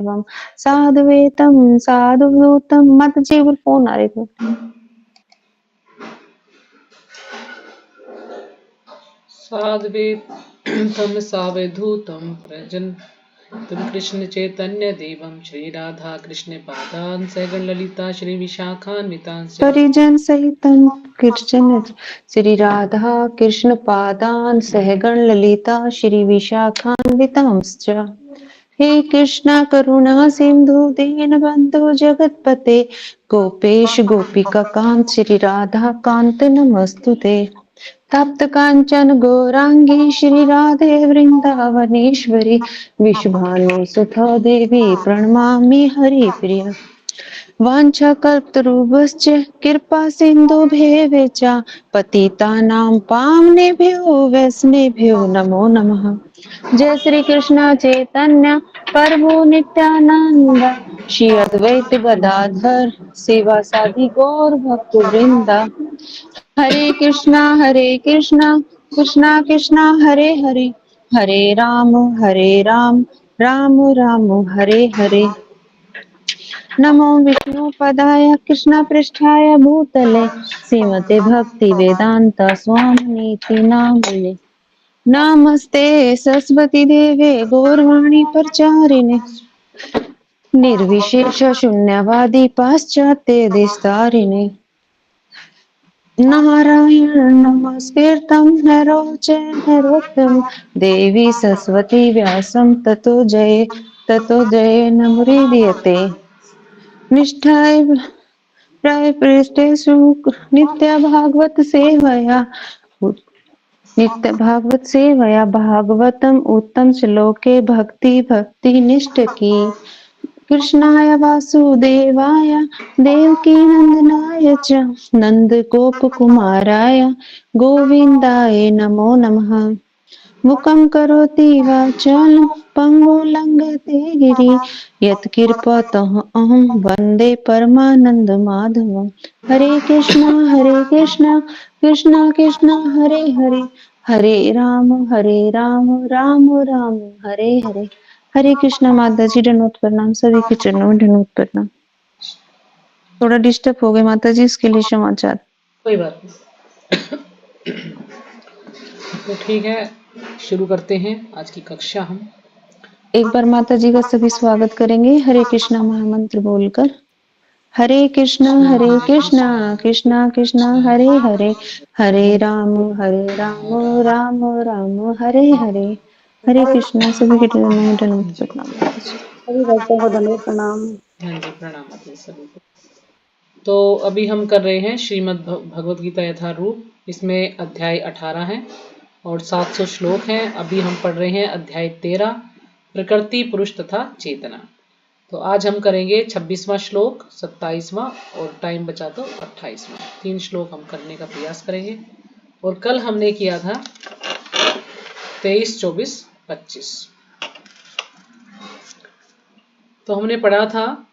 साधुवेतं साधुभूतं माता जी एक फोन आ रही थी। साधुवेतं सावधूतं प्रजन तुम कृष्ण चैतन्य देवं श्री राधा कृष्ण पादान सगण ललिता श्री विशाखान्वितांश परिजन सहितं कृष्ण श्री राधा कृष्ण पादान सहगण ललिता श्री विशाखान्वितांश्च। हे कृष्णा करुणा सिंधु दीनबंधु जगतपते गोपेश गोपिका कांत श्री राधा कांत नमस्तुते। तप्त कांचन गौरांगी श्री राधे वृंदावनेश्वरी विश्वभानु सुधा देवी प्रणमामि हरिप्रिया। वाञ्छाकल्पतरुभ्यश्च कृपा सिन्धुभ्येव च पतितानां पावनेभ्यो वैष्णवेभ्यो नमो नमः। जय श्री कृष्ण चैतन्य प्रभु नित्यानंद श्री अद्वैत गदाधर शिवासादि गौर भक्त वृंदा। हरे कृष्णा कृष्णा कृष्णा हरे हरे हरे राम राम राम हरे हरे। नमो विष्णुपदाय कृष्णपृष्ठाय भूतले श्रीमते भक्ति वेदांत स्वामिनीति नामिने। नमस्ते सरस्वती देवे गौरवाणी प्रचारिणे निर्विशेष शून्यवादी पाश्चात्य देशतारिणे। नारायण नमस्कृतं नरो नरोत्तम देवी सरस्वती व्यासं ततो जय नमुदीयते। निष्ठाय प्राय पृष्ठेषु नित्य भागवत सेवया भागवतम उत्तम श्लोके भक्ति निष्ठ की। कृष्णाय वासुदेवाय देवकी नंदनाय च नंद गोप कुमाराय गोविंदाय नमो नमः। मुखं करोति वाचालं पङ्गुं लङ्घयते गिरिं यत्कृपातः अहं वन्दे परमानन्दमाधवं। हरे कृष्णा कृष्णा कृष्णा हरे हरे हरे राम राम राम हरे हरे। हरे कृष्णा माता जी दंडवत प्रणाम, सभी के चरणों में दंडवत प्रणाम। थोड़ा डिस्टर्ब हो गए माता जी, इसके लिए क्षमा चाहती। कोई बात नहीं। तो ठीक है, शुरू करते हैं आज की कक्षा हम। एक बार माता जी का सभी स्वागत करेंगे हरे कृष्णा महामंत्र बोलकर। हरे कृष्णा कृष्णा कृष्णा हरे हरे हरे राम राम राम हरे हरे। हरे कृष्णा, सभी के चरणों में दंडवत प्रणाम माता जी। सभी भक्तों को धन्यवाद प्रणाम। हाँ जी, प्रणाम आते सभी को। तो अभी हम कर रहे हैं श्रीमद् भगवत गीता यथारूप। इसमें अध्याय 18 है और 700 श्लोक हैं। अभी हम पढ़ रहे हैं अध्याय 13 प्रकृति पुरुष तथा चेतना। तो आज हम करेंगे 26वां श्लोक, 27वां और टाइम बचा तो 28वां। 3 श्लोक हम करने का प्रयास करेंगे। और कल हमने किया था 23, 24, 25। तो हमने पढ़ा था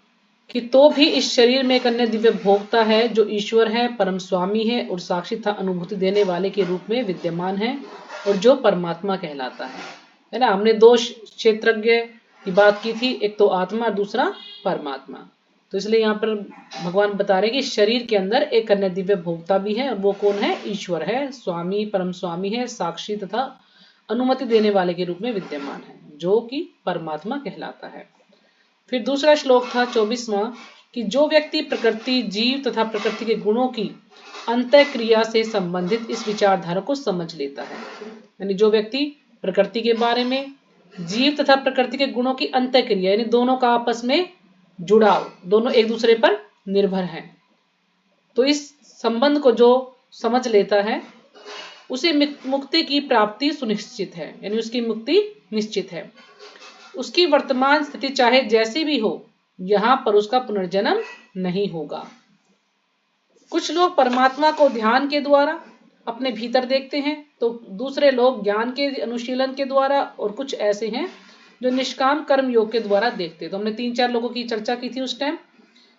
कि तो भी इस शरीर में एक अन्य दिव्य भोक्ता है जो ईश्वर है, परम स्वामी है और साक्षी तथा अनुभूति देने वाले के रूप में विद्यमान है और जो परमात्मा कहलाता है ना। हमने 2 क्षेत्रज्ञ की बात की थी, एक तो आत्मा और दूसरा परमात्मा। तो इसलिए यहाँ पर भगवान बता रहे कि शरीर के अंदर एक अन्य दिव्य भोक्ता भी है और वो कौन है? ईश्वर है, स्वामी परम स्वामी है, साक्षी तथा अनुमति देने वाले के रूप में विद्यमान है, जो कि परमात्मा कहलाता है। फिर दूसरा श्लोक था 24वां कि जो व्यक्ति प्रकृति, जीव तथा प्रकृति के गुणों की अंतः क्रिया से संबंधित इस विचारधारा को समझ लेता है, यानी जो व्यक्ति प्रकृति के बारे में, जीव तथा प्रकृति के गुणों की अंतः क्रिया यानी दोनों का आपस में जुड़ाव, दोनों एक दूसरे पर निर्भर हैं, तो इस संबंध को जो समझ लेता है उसे मुक्ति की प्राप्ति सुनिश्चित है, यानी उसकी मुक्ति निश्चित है। उसकी वर्तमान स्थिति चाहे जैसी भी हो, यहां पर उसका पुनर्जन्म नहीं होगा। कुछ लोग परमात्मा को ध्यान के द्वारा अपने भीतर देखते हैं, तो दूसरे लोग ज्ञान के अनुशीलन के द्वारा, और कुछ ऐसे हैं जो निष्काम कर्म योग के द्वारा देखते हैं। तो हमने 3-4 लोगों की चर्चा की थी उस टाइम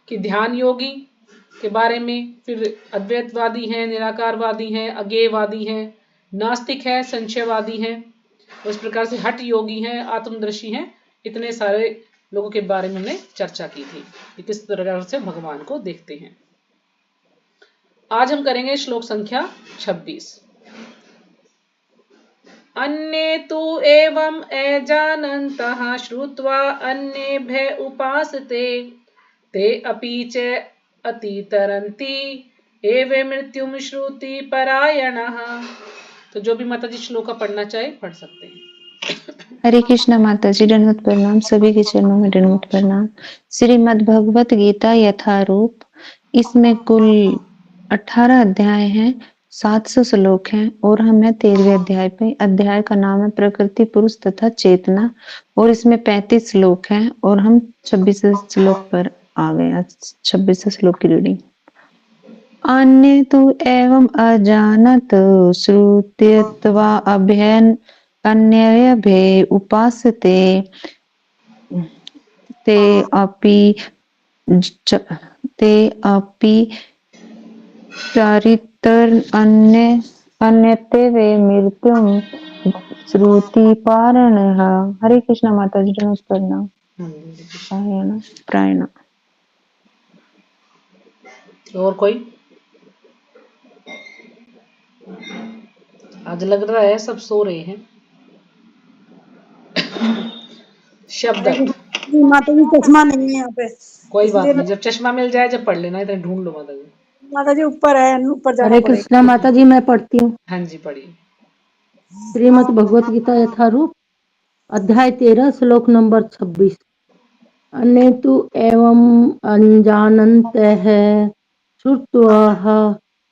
कि ध्यान योगी के बारे में, फिर अद्वैतवादी हैं, निराकारवादी हैं, अज्ञेयवादी हैं, नास्तिक है, संशयवादी हैं, उस प्रकार से हठ योगी हैं, आत्मदर्शी हैं। इतने सारे लोगों के बारे में हमने चर्चा की थी कि किस तरह से भगवान को देखते हैं। आज हम करेंगे श्लोक संख्या 26। अन्ये तु एवम् अजानन्तः श्रुत्वा अन्येभ्य उपासते ते अपि च अतितरन्ति एवं मृत्युम श्रुति परायणः। तो जो भी माता जी श्लोक का पढ़ना चाहे पढ़ सकते हैं। हरे कृष्णा माता जी, दंडवत प्रणाम। सभी के चरणों में दंडवत प्रणाम। श्रीमद् भगवत गीता यथारूप, इसमें कुल 18 अध्याय हैं, 700 श्लोक हैं और हम हैं 13वें अध्याय पे। अध्याय का नाम है प्रकृति, पुरुष तथा चेतना और इसमें 35 श्लोक हैं और हम 26 श्लोक पर आ गए। आज 26 श्लोक की रीडिंग। अन्य तु एवं अजानत श्रुत्यत्वा अभ्यन अन्यभ्य उपासते ते अपि चारितर अन्यते वे मृत्युम श्रुति पारणः। हरे कृष्णा माता जी, प्रणाम। प्रायण। और कोई? आज लग रहा है सब सो रहे हैं। शब्द माता जी चश्मा नहीं है यहाँ पे, कोई बात इसलिए नहीं, जब चश्मा मिल जाए जब पढ़ लेना, इधर ढूंढ लो माता जी। माता जी ऊपर है, ऊपर जाना हरे पड़ेगा। कृष्णा माता जी, मैं पढ़ती हूँ। हाँ जी पढ़िए। श्रीमद् भगवत गीता यथारूप, अध्याय 13, श्लोक नंबर 26। अनेतु एवं अञ्जानन्तः श्रुत्वा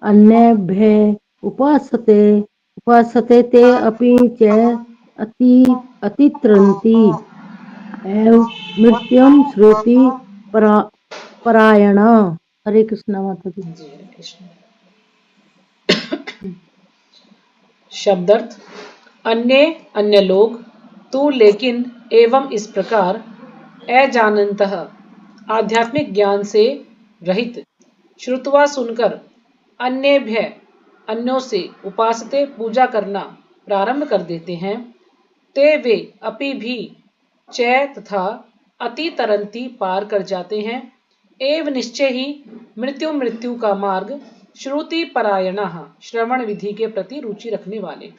अन्येभ्य उपासते ते अपि च अतितरन्ति एव मृत्युम श्रुति परायण। हरे कृष्णा माता जी। जी हरे कृष्ण। शब्दार्थ: अन्य अन्य लोग, तू लेकिन, एवं इस प्रकार, अजानन्तः आध्यात्मिक ज्ञान से रहित, श्रुत्वा सुनकर, अन्येभ्य अन्यों से, उपासते पूजा करना प्रारंभ कर देते हैं, ते वे अपि भी, च तथा, अतितरंती पार कर जाते हैं, एव निश्चय ही, मृत्यु का मार्ग, श्रुति परायणः श्रवण विधि के प्रति रुचि रखने वाले।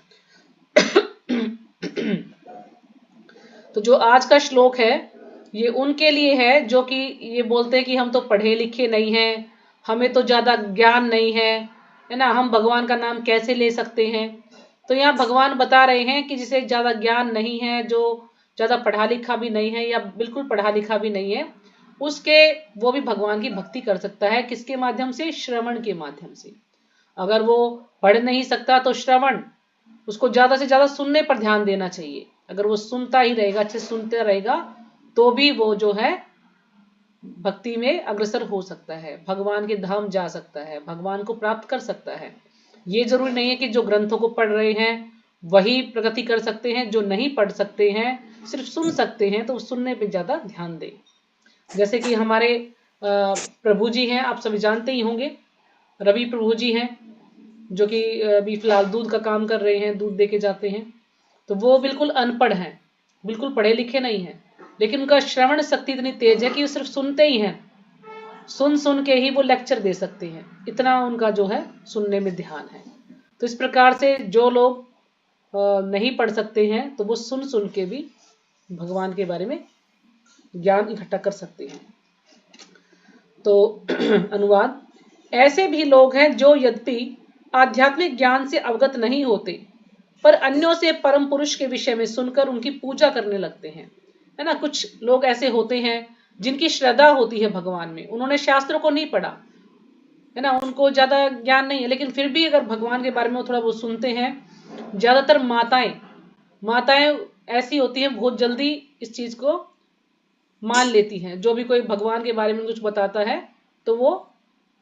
तो जो आज का श्लोक है ये उनके लिए है जो कि ये बोलते हैं कि हम तो पढ़े लिखे नहीं हैं, हमें तो ज्यादा ज्ञान नहीं है ना, हम भगवान का नाम कैसे ले सकते हैं। तो यहाँ भगवान बता रहे हैं कि जिसे ज्यादा ज्ञान नहीं है, जो ज्यादा पढ़ा लिखा भी नहीं है या बिल्कुल पढ़ा लिखा भी नहीं है, उसके वो भी भगवान की भक्ति कर सकता है। किसके माध्यम से? श्रवण के माध्यम से। अगर वो पढ़ नहीं सकता तो श्रवण, उसको ज्यादा से ज्यादा सुनने पर ध्यान देना चाहिए। अगर वो सुनता ही रहेगा, अच्छे सुनते रहेगा, तो भी वो जो है भक्ति में अग्रसर हो सकता है, भगवान के धाम जा सकता है, भगवान को प्राप्त कर सकता है। ये जरूरी नहीं है कि जो ग्रंथों को पढ़ रहे हैं वही प्रगति कर सकते हैं, जो नहीं पढ़ सकते हैं, सिर्फ सुन सकते हैं, तो सुनने पे ज्यादा ध्यान दें। जैसे कि हमारे प्रभु जी हैं, आप सभी जानते ही होंगे, रवि प्रभु जी हैं, जो कि अभी फिलहाल दूध का काम कर रहे हैं, दूध दे के जाते हैं। तो वो बिल्कुल अनपढ़ हैं, बिल्कुल पढ़े लिखे नहीं हैं, लेकिन उनका श्रवण शक्ति इतनी तेज है कि वो सिर्फ सुनते ही हैं, सुन सुन के ही वो लेक्चर दे सकते हैं, इतना उनका जो है सुनने में ध्यान है। तो इस प्रकार से जो लोग नहीं पढ़ सकते हैं तो वो सुन सुन के भी भगवान के बारे में ज्ञान इकट्ठा कर सकते हैं। तो अनुवाद: ऐसे भी लोग हैं जो यद्यपि आध्यात्मिक ज्ञान से अवगत नहीं होते, पर अन्यों से परम पुरुष के विषय में सुनकर उनकी पूजा करने लगते हैं, है ना। कुछ लोग ऐसे होते हैं जिनकी श्रद्धा होती है भगवान में, उन्होंने शास्त्रों को नहीं पढ़ा, है ना, उनको ज्यादा ज्ञान नहीं है, लेकिन फिर भी अगर भगवान के बारे में थोड़ा बहुत सुनते हैं। ज्यादातर माताएं ऐसी होती हैं, बहुत जल्दी इस चीज को मान लेती हैं। जो भी कोई भगवान के बारे में कुछ बताता है तो वो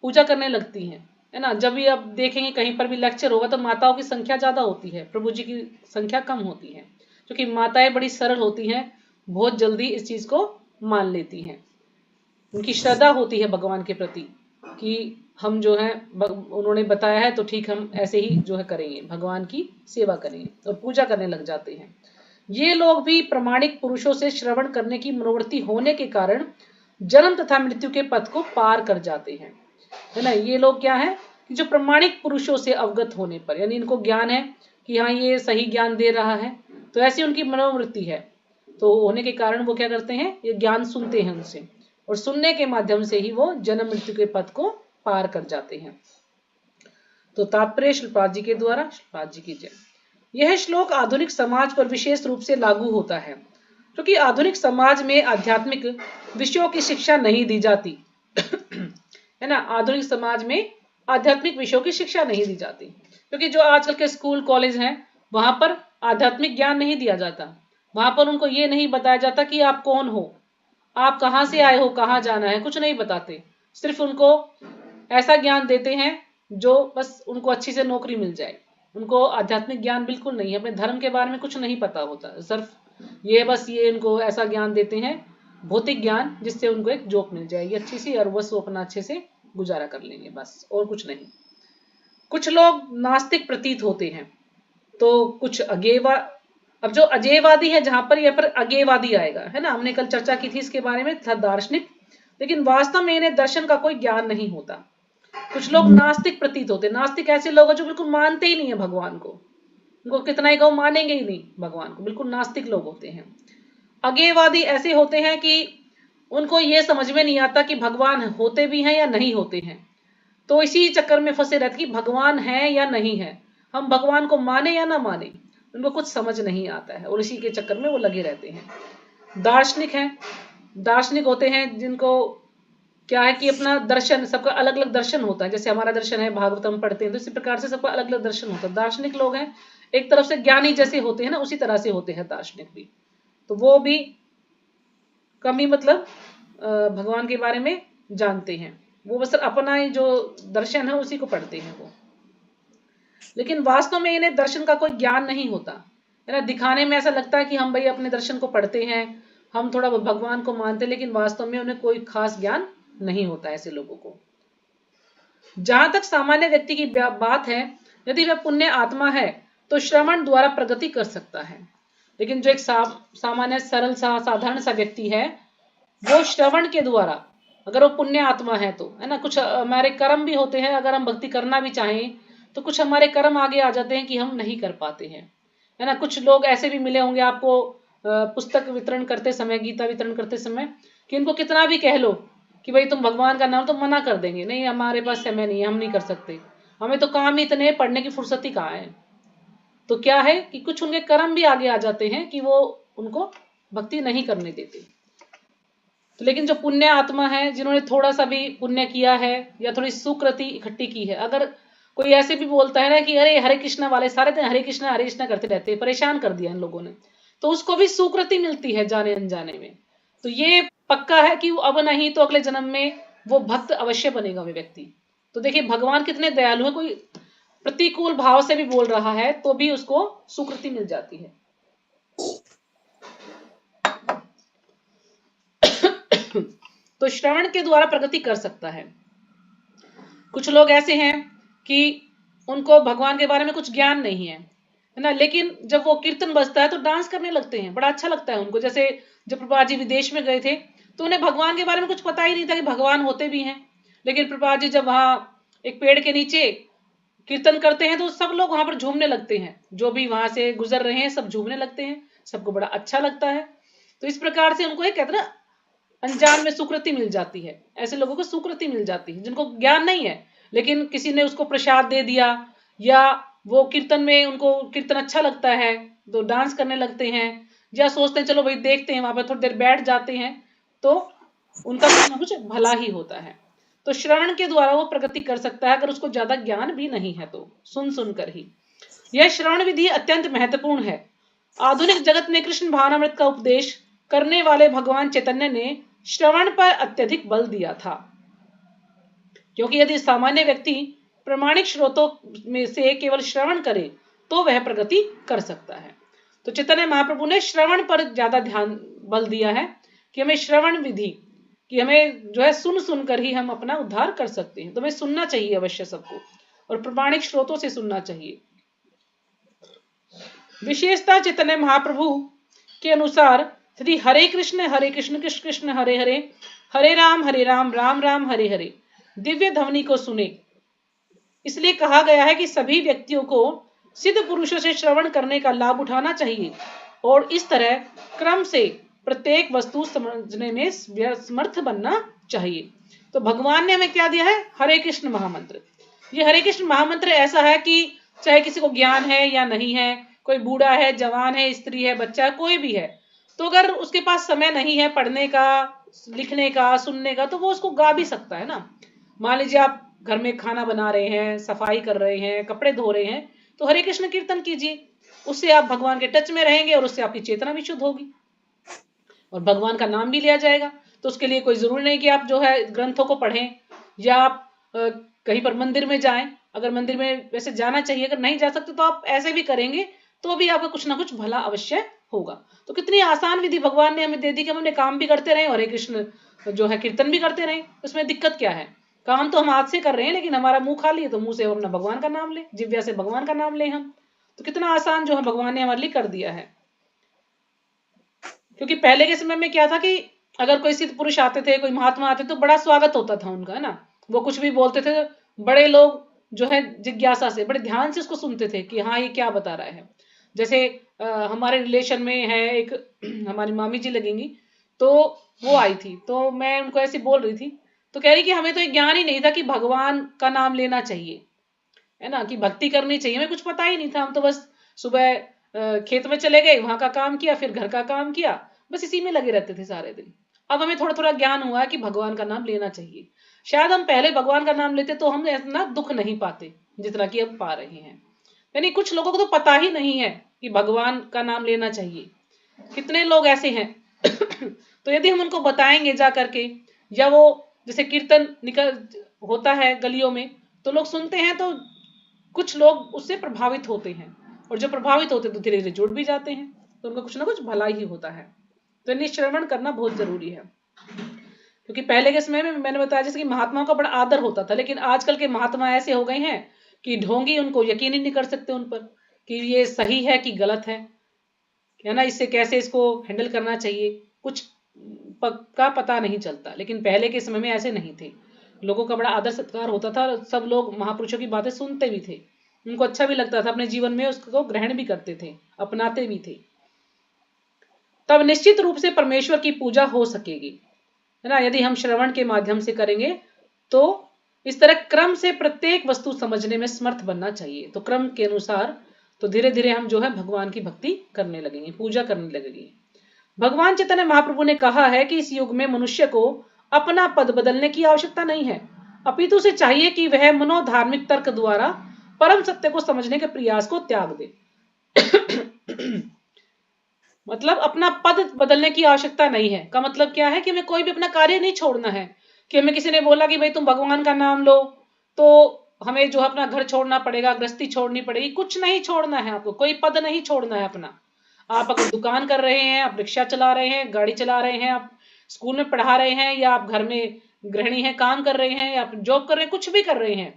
पूजा करने लगती हैं, है ना। जब भी आप देखेंगे कहीं पर भी लेक्चर होगा तो माताओं की संख्या ज्यादा होती है, प्रभु जी की संख्या कम होती है, क्योंकि माताएं बड़ी सरल होती हैं, बहुत जल्दी इस चीज को मान लेती हैं। उनकी श्रद्धा होती है भगवान के प्रति कि हम जो है उन्होंने बताया है तो ठीक, हम ऐसे ही जो है करेंगे, भगवान की सेवा करेंगे और पूजा करने लग जाते हैं। ये लोग भी प्रामाणिक पुरुषों से श्रवण करने की मनोवृत्ति होने के कारण जन्म तथा मृत्यु के पथ को पार कर जाते हैं, है ना। ये लोग क्या है कि जो प्रामाणिक पुरुषों से अवगत होने पर, यानी इनको ज्ञान है कि हाँ ये सही ज्ञान दे रहा है, तो ऐसी उनकी मनोवृत्ति है, तो होने के कारण वो क्या करते हैं, ये ज्ञान सुनते हैं उनसे, और सुनने के माध्यम से ही वो जन्म मृत्यु के पथ को पार कर जाते हैं। तो तात्पर्य श्रीपाद जी के द्वारा। श्रीपाद जी की जय। यह श्लोक आधुनिक समाज पर विशेष रूप से लागू होता है, क्योंकि आधुनिक समाज में आध्यात्मिक विषयों की शिक्षा नहीं दी जाती है ना। आधुनिक समाज में आध्यात्मिक विषयों की शिक्षा नहीं दी जाती, क्योंकि जो आजकल के स्कूल कॉलेज हैं वहां पर आध्यात्मिक ज्ञान नहीं दिया जाता। वहां पर उनको ये नहीं बताया जाता कि आप कौन हो, आप कहां से आए हो, कहां जाना है, कुछ नहीं बताते। सिर्फ उनको ऐसा ज्ञान देते हैं जो बस उनको अच्छी से नौकरी मिल जाए। उनको आध्यात्मिक ज्ञान बिल्कुल नहीं है, अपने धर्म के बारे में कुछ नहीं पता होता। सिर्फ ये बस ये उनको ऐसा ज्ञान देते हैं, भौतिक ज्ञान, जिससे उनको एक जॉब मिल जाएगी अच्छी सी, और बस वो अपना अच्छे से गुजारा कर लेंगे, बस और कुछ नहीं। कुछ लोग नास्तिक प्रतीत होते हैं, तो कुछ अज्ञेयवा, अब जो अज्ञेयवादी है, जहां पर यहाँ पर अज्ञेयवादी आएगा, है ना, हमने कल चर्चा की थी इसके बारे में, था दार्शनिक, लेकिन वास्तव में इन्हें दर्शन का कोई ज्ञान नहीं होता। कुछ लोग नास्तिक प्रतीत होते हैं। नास्तिक ऐसे लोग हैं जो बिल्कुल मानते ही नहीं है भगवान को, उनको कितना ही कहो मानेंगे ही नहीं भगवान को, बिल्कुल नास्तिक लोग होते हैं। अज्ञेयवादी ऐसे होते हैं कि उनको ये समझ में नहीं आता कि भगवान होते भी हैं या नहीं होते हैं, तो इसी चक्कर में फंसे रहते कि भगवान है या नहीं है, हम भगवान को माने या ना माने, उनको कुछ समझ नहीं आता है, और इसी के चक्कर में वो लगे रहते हैं। दार्शनिक हैं, दार्शनिक होते हैं जिनको क्या है कि अपना दर्शन, सबका अलग अलग दर्शन होता है। जैसे हमारा दर्शन है, भागवतम पढ़ते हैं, तो इसी प्रकार से सबका अलग अलग दर्शन होता है। दार्शनिक लोग हैं, एक तरफ से ज्ञानी जैसे होते हैं ना, उसी तरह से होते हैं दार्शनिक भी। तो वो भी कम ही मतलब भगवान के बारे में जानते हैं, वो बस अपना ही जो दर्शन है उसी को पढ़ते हैं वो, लेकिन वास्तव में इन्हें दर्शन का कोई ज्ञान नहीं होता, है ना। दिखाने में ऐसा लगता है कि हम भाई अपने दर्शन को पढ़ते हैं, हम थोड़ा भगवान को मानते हैं, लेकिन वास्तव में उन्हें कोई खास ज्ञान नहीं होता ऐसे लोगों को। जहां तक सामान्य व्यक्ति की बात है, यदि वह पुण्य आत्मा है तो श्रवण द्वारा प्रगति कर सकता है, लेकिन जो एक सामान्य सरल सा साधारण सा व्यक्ति है, वो श्रवण के द्वारा, अगर वो पुण्य आत्मा है तो, है ना, कुछ हमारे कर्म भी होते हैं, अगर हम भक्ति करना भी चाहें तो कुछ हमारे कर्म आगे आ जाते हैं कि हम नहीं कर पाते हैं, है ना। कुछ लोग ऐसे भी मिले होंगे आपको पुस्तक वितरण करते समय, गीता वितरण करते समय, कि इनको कितना भी कह लो कि भाई तुम भगवान का नाम, तो मना कर देंगे, नहीं हमारे पास समय नहीं है, हम नहीं कर सकते, हमें तो काम ही इतने, पढ़ने की फुर्सत ही कहाँ है। तो क्या है कि कुछ उनके कर्म भी आगे आ जाते हैं कि वो उनको भक्ति नहीं करने देते। तो लेकिन जो पुण्य आत्मा है, जिन्होंने थोड़ा सा भी पुण्य किया है या थोड़ी सुकृति इकट्ठी की है, अगर कोई ऐसे भी बोलता है ना कि अरे हरे कृष्णा वाले सारे दिन हरे कृष्णा करते रहते हैं, परेशान कर दिया इन लोगों ने, तो उसको भी सुकृति मिलती है जाने अनजाने में। तो ये पक्का है कि अब नहीं तो अगले जन्म में वो भक्त अवश्य बनेगा वे व्यक्ति। तो देखिए भगवान कितने दयालु है, कोई प्रतिकूल भाव से भी बोल रहा है तो भी उसको सुकृति मिल जाती है। तो श्रवण के द्वारा प्रगति कर सकता है। कुछ लोग ऐसे हैं कि उनको भगवान के बारे में कुछ ज्ञान नहीं है ना, लेकिन जब वो कीर्तन बजता है तो डांस करने लगते हैं, बड़ा अच्छा लगता है उनको। जैसे जब प्रभुपाद जी विदेश में गए थे तो उन्हें भगवान के बारे में कुछ पता ही नहीं था कि भगवान होते भी हैं, लेकिन प्रभुपाद जी जब वहां एक पेड़ के नीचे कीर्तन करते हैं तो सब लोग वहां पर झूमने लगते हैं, जो भी वहां से गुजर रहे हैं सब झूमने लगते हैं, सबको बड़ा अच्छा लगता है। तो इस प्रकार से उनको एक कहते ना अनजान में सुकृति मिल जाती है, ऐसे लोगों को सुकृति मिल जाती है जिनको ज्ञान नहीं है, लेकिन किसी ने उसको प्रसाद दे दिया, या वो कीर्तन में उनको कीर्तन अच्छा लगता है तो डांस करने लगते हैं, या सोचते हैं चलो भाई देखते हैं, वहां पर थोड़ी देर बैठ जाते हैं, तो उनका कुछ ना कुछ भला ही होता है। तो श्रवण के द्वारा वो प्रगति कर सकता है, अगर उसको ज्यादा ज्ञान भी नहीं है तो सुन सुनकर ही। यह श्रवण विधि अत्यंत महत्वपूर्ण है। आधुनिक जगत में कृष्ण भावनामृत का उपदेश करने वाले भगवान चैतन्य ने श्रवण पर अत्यधिक बल दिया था, क्योंकि यदि सामान्य व्यक्ति प्रमाणिक स्रोतों में से केवल श्रवण करे तो वह प्रगति कर सकता है। तो चैतन्य महाप्रभु ने श्रवण पर ज्यादा ध्यान बल दिया है कि हमें श्रवण विधि, कि हमें जो है सुन सुनकर ही हम अपना उद्धार कर सकते हैं। तो हमें सुनना चाहिए अवश्य सबको, और प्रमाणिक स्रोतों से सुनना चाहिए। विशेषता चैतन्य महाप्रभु के अनुसार यदि हरे कृष्ण कृष्ण कृष्ण हरे हरे, हरे राम राम राम हरे हरे दिव्य ध्वनि को सुने। इसलिए कहा गया है कि सभी व्यक्तियों को सिद्ध पुरुषों से श्रवण करने का लाभ उठाना चाहिए और इस तरह क्रम से प्रत्येक वस्तु समझने में समर्थ बनना चाहिए। तो भगवान ने हमें क्या दिया है? हरे कृष्ण महामंत्र। ये हरे कृष्ण महामंत्र ऐसा है कि चाहे किसी को ज्ञान है या नहीं है, कोई बूढ़ा है, जवान है, स्त्री है, बच्चा, कोई भी है, तो अगर उसके पास समय नहीं है पढ़ने का, लिखने का, सुनने का, तो वो उसको गा भी सकता है ना। मान लीजिए आप घर में खाना बना रहे हैं, सफाई कर रहे हैं, कपड़े धो रहे हैं, तो हरे कृष्ण कीर्तन कीजिए। उससे आप भगवान के टच में रहेंगे और उससे आपकी चेतना भी शुद्ध होगी और भगवान का नाम भी लिया जाएगा। तो उसके लिए कोई जरूरी नहीं कि आप जो है ग्रंथों को पढ़ें या आप कहीं पर मंदिर में जाएं। अगर मंदिर में वैसे जाना चाहिए, अगर नहीं जा सकते तो आप ऐसे भी करेंगे तो भी आपका कुछ ना कुछ भला अवश्य होगा। तो कितनी आसान विधि भगवान ने हमें दे दी कि हम अपने काम भी करते रहे और हरे कृष्ण जो है कीर्तन भी करते रहे। उसमें दिक्कत क्या है? काम तो हम हाथ से कर रहे हैं, लेकिन हमारा मुंह खाली है तो मुंह से हम अपना भगवान का नाम ले, जिव्या से भगवान का नाम ले हम। तो कितना आसान जो है भगवान ने हमारे लिए कर दिया है। क्योंकि पहले के समय में क्या था कि अगर कोई सिद्ध पुरुष आते थे, कोई महात्मा आते तो बड़ा स्वागत होता था उनका, है ना। वो कुछ भी बोलते थे, बड़े लोग जो है जिज्ञासा से, बड़े ध्यान से उसको सुनते थे कि हाँ ये क्या बता रहा है। जैसे हमारे रिलेशन में है एक हमारी मामी जी लगेंगी, तो वो आई थी, तो मैं उनको ऐसे बोल रही थी, तो कह रही कि हमें तो एक ज्ञान ही नहीं था कि भगवान का नाम लेना चाहिए, है ना, कि भक्ति करनी चाहिए। हमें कुछ पता ही नहीं था। हम तो बस सुबह खेत में चले गए, वहां का काम किया, फिर घर का काम किया, बस इसी में लगे रहते थे सारे दिन। अब हमें थोड़ा थोड़ा ज्ञान हुआ है कि भगवान का नाम लेना चाहिए। शायद हम पहले भगवान का नाम लेते तो हम इतना दुख नहीं पाते जितना कि अब पा रहे हैं। यानी कुछ लोगों को तो पता ही नहीं है कि भगवान का नाम लेना चाहिए। कितने लोग ऐसे हैं तो यदि हम उनको बताएंगे जा करके, या वो जैसे कीर्तन निकल होता है गलियों में, तो लोग सुनते हैं, तो कुछ लोग उससे प्रभावित होते हैं, और जो प्रभावित होते हैं तो धीरे धीरे जुड़ भी जाते हैं, तो उनका कुछ ना कुछ भला ही होता है। तो इन्हें श्रवण करना बहुत जरूरी है। क्योंकि पहले के समय में मैंने बताया जैसे कि महात्माओं का बड़ा आदर होता था, लेकिन आजकल के महात्मा ऐसे हो गए हैं कि ढोंगी उनको यकीन ही नहीं कर सकते उन पर कि ये सही है कि गलत है ना, इससे कैसे इसको हैंडल करना चाहिए, कुछ पक्का पता नहीं चलता। लेकिन पहले के समय में ऐसे नहीं थे, लोगों का बड़ा आदर सत्कार होता था, सब लोग महापुरुषों की बातें सुनते भी थे, उनको अच्छा भी लगता था, अपने जीवन में उसको ग्रहण भी करते थे, अपनाते भी थे। तब निश्चित रूप से परमेश्वर की पूजा हो सकेगी, है ना, यदि हम श्रवण के माध्यम से करेंगे। तो इस तरह क्रम से प्रत्येक वस्तु समझने में समर्थ बनना चाहिए। तो क्रम के अनुसार तो धीरे धीरे हम जो है भगवान की भक्ति करने लगेंगे, पूजा करने लगेंगे। भगवान चैतन्य महाप्रभु ने कहा है कि इस युग में मनुष्य को अपना पद बदलने की आवश्यकता नहीं है, अपितु उसे चाहिए कि वह मनोधार्मिक तर्क द्वारा परम सत्य को समझने के प्रयास को त्याग दे। मतलब अपना पद बदलने की आवश्यकता नहीं है का मतलब क्या है कि हमें कोई भी अपना कार्य नहीं छोड़ना है। कि हमें किसी ने बोला कि भाई तुम भगवान का नाम लो, तो हमें जो है अपना घर छोड़ना पड़ेगा, गृहस्थी छोड़नी पड़ेगी, कुछ नहीं छोड़ना है आपको, कोई पद नहीं छोड़ना है अपना। आप अगर दुकान कर रहे हैं, आप रिक्शा चला रहे हैं, गाड़ी चला रहे हैं, आप स्कूल में पढ़ा रहे हैं, या आप घर में गृहिणी हैं काम कर रहे हैं, या आप जॉब कर रहे हैं, कुछ भी कर रहे हैं,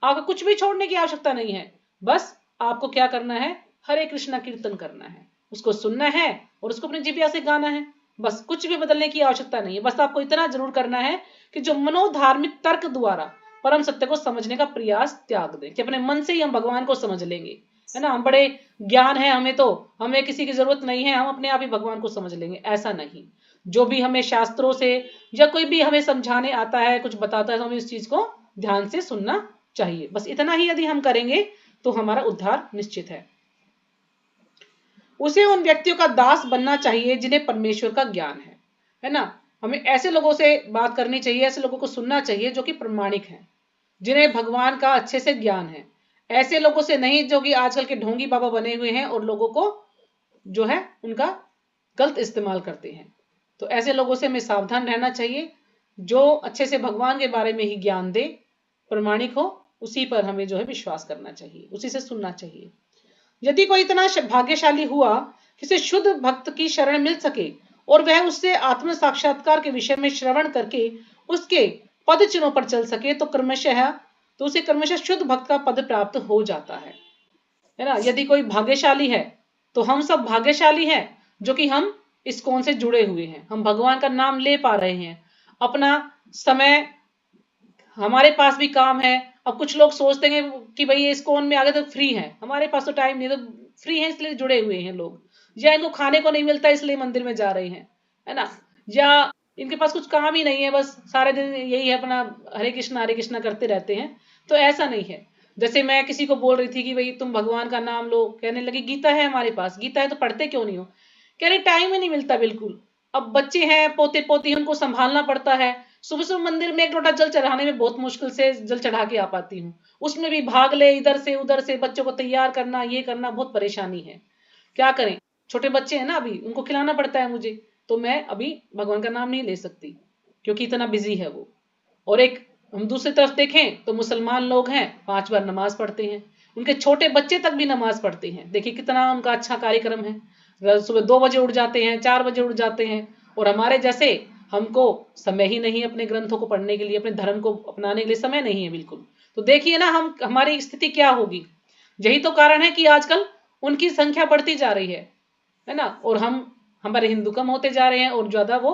आपको कुछ भी छोड़ने की आवश्यकता नहीं है। बस आपको क्या करना है? हरे कृष्णा कीर्तन करना है, उसको सुनना है और उसको अपनी जिह्वा से गाना है। बस कुछ भी बदलने की आवश्यकता नहीं है। बस आपको इतना जरूर करना है कि जो मनोधार्मिक तर्क द्वारा परम सत्य को समझने का प्रयास त्याग दें, कि अपने मन से ही हम भगवान को समझ लेंगे, है ना, हम बड़े ज्ञान है हमें, तो हमें किसी की जरूरत नहीं है, हम अपने आप ही भगवान को समझ लेंगे। ऐसा नहीं। जो भी हमें शास्त्रों से या कोई भी हमें समझाने आता है, कुछ बताता है, तो हमें इस चीज को ध्यान से सुनना चाहिए। बस इतना ही यदि हम करेंगे तो हमारा उद्धार निश्चित है। उसे उन व्यक्तियों का दास बनना चाहिए जिन्हें परमेश्वर का ज्ञान है ना। हमें ऐसे लोगों से बात करनी चाहिए, ऐसे लोगों को सुनना चाहिए जो कि प्रमाणिक हैं, जिन्हें भगवान का अच्छे से ज्ञान है। ऐसे लोगों से नहीं जो कि आजकल के ढोंगी बाबा बने हुए हैं और लोगों को जो है उनका गलत इस्तेमाल करते हैं। तो ऐसे लोगों से हमें सावधान रहना चाहिए। जो अच्छे से भगवान के बारे में ही ज्ञान दे, प्रमाणिक हो, उसी पर हमें जो है विश्वास करना चाहिए, उसी से सुनना चाहिए। यदि कोई इतना भाग्यशाली हुआ कि उसे शुद्ध भक्त की शरण मिल सके और वह उससे आत्म साक्षात्कार के विषय में श्रवण करके उसके पद चिन्हों पर चल सके, तो उसे क्रमशः शुद्ध भक्त का पद प्राप्त हो जाता है ना। यदि कोई भाग्यशाली है तो हम सब भाग्यशाली हैं जो कि हम इस्कॉन से जुड़े हुए हैं, हम भगवान का नाम ले पा रहे हैं, अपना समय, हमारे पास भी काम है। अब कुछ लोग सोचते हैं कि भाई ये इस्कॉन में आ गए तो फ्री है, हमारे पास तो टाइम नहीं, तो फ्री है इसलिए जुड़े हुए हैं लोग, या इनको खाने को नहीं मिलता इसलिए मंदिर में जा रहे हैं, है ना, या इनके पास कुछ काम ही नहीं है, बस सारे दिन यही है अपना हरे कृष्णा करते रहते हैं। तो ऐसा नहीं है। जैसे मैं किसी को बोल रही थी कि भाई तुम भगवान का नाम लो, कहने लगी गीता है हमारे पास, गीता है तो पढ़ते क्यों नहीं हो, कह रहे टाइम ही नहीं मिलता बिल्कुल। अब बच्चे हैं, पोते पोती, उनको संभालना पड़ता है। सुबह सुबह मंदिर में एक लोटा जल चढ़ाने में बहुत मुश्किल से जल चढ़ा के आ पाती हूँ, उसमें भी भाग ले इधर से उधर से, बच्चों को तैयार करना, ये करना, बहुत परेशानी है। क्या करें, छोटे बच्चे हैं ना अभी, उनको खिलाना पड़ता है मुझे, तो मैं अभी भगवान का नाम नहीं ले सकती क्योंकि इतना बिजी है वो। और एक हम दूसरी तरफ देखें तो मुसलमान लोग हैं, 5 बार नमाज पढ़ते हैं, उनके छोटे बच्चे तक भी नमाज पढ़ते हैं। देखिए कितना उनका अच्छा कार्यक्रम है, सुबह 2 बजे उठ जाते हैं, 4 बजे उठ जाते हैं। और हमारे जैसे, हमको समय ही नहीं अपने ग्रंथों को पढ़ने के लिए, अपने धर्म को अपनाने के लिए समय नहीं है बिल्कुल। तो देखिए ना हम, हमारी स्थिति क्या होगी। यही तो कारण है कि आजकल उनकी संख्या बढ़ती जा रही है ना, और हमारे हिंदू कम होते जा रहे हैं और ज्यादा वो,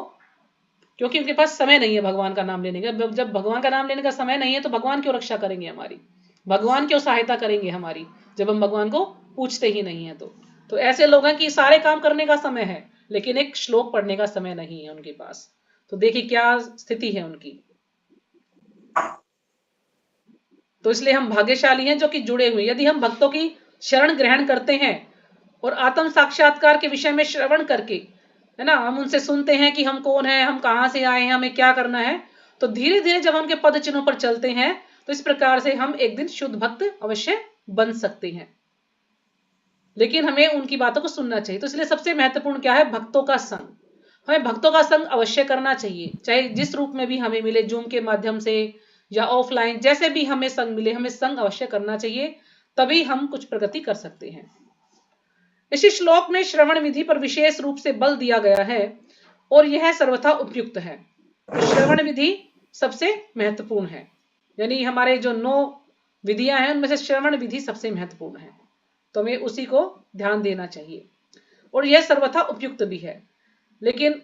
क्योंकि उनके पास समय नहीं है भगवान का नाम लेने का। जब भगवान का नाम लेने का समय नहीं है तो भगवान क्यों रक्षा करेंगे हमारी, भगवान क्यों सहायता करेंगे हमारी, जब हम भगवान को पूछते ही नहीं है। तो ऐसे लोग हैं कि सारे काम करने का समय है लेकिन एक श्लोक पढ़ने का समय नहीं है उनके पास। तो देखिए क्या स्थिति है उनकी। तो इसलिए हम भाग्यशाली हैं जो कि जुड़े हुए। यदि हम भक्तों की शरण ग्रहण करते हैं और आत्म साक्षात्कार के विषय में श्रवण करके, है ना, हम उनसे सुनते हैं कि हम कौन है, हम कहां से आए हैं, हमें क्या करना है, तो धीरे धीरे जब हम उनके पद चिन्हों पर चलते हैं तो इस प्रकार से हम एक दिन शुद्ध भक्त अवश्य बन सकते हैं। लेकिन हमें उनकी बातों को सुनना चाहिए। तो इसलिए सबसे महत्वपूर्ण क्या है, भक्तों का संग। हमें भक्तों का संग अवश्य करना चाहिए, चाहे जिस रूप में भी हमें मिले, जूम के माध्यम से या ऑफलाइन, जैसे भी हमें संग मिले, हमें संग अवश्य करना चाहिए, तभी हम कुछ प्रगति कर सकते हैं। इसी श्लोक में श्रवण विधि पर विशेष रूप से बल दिया गया है और यह सर्वथा उपयुक्त है। तो श्रवण विधि सबसे महत्वपूर्ण है, यानी हमारे जो 9 विधियां हैं उनमें से श्रवण विधि सबसे महत्वपूर्ण है, तो हमें उसी को ध्यान देना चाहिए और यह सर्वथा उपयुक्त भी है। लेकिन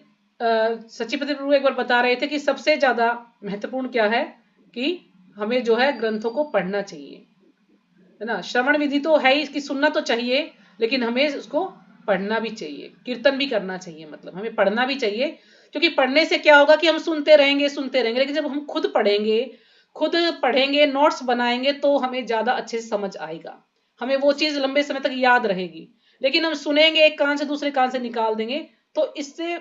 सचिपति प्रभु एक बार बता रहे थे कि सबसे ज्यादा महत्वपूर्ण क्या है, कि हमें जो है ग्रंथों को पढ़ना चाहिए, है ना। श्रवण विधि तो है ही, इसकी सुनना तो चाहिए, लेकिन हमें उसको पढ़ना भी चाहिए, कीर्तन भी करना चाहिए, मतलब हमें पढ़ना भी चाहिए। क्योंकि पढ़ने से क्या होगा कि हम सुनते रहेंगे, लेकिन जब हम खुद पढ़ेंगे, नोट्स बनाएंगे, तो हमें ज्यादा अच्छे से समझ आएगा, हमें वो चीज लंबे समय तक याद रहेगी। लेकिन हम सुनेंगे, एक कान से दूसरे कान से निकाल देंगे, तो इससे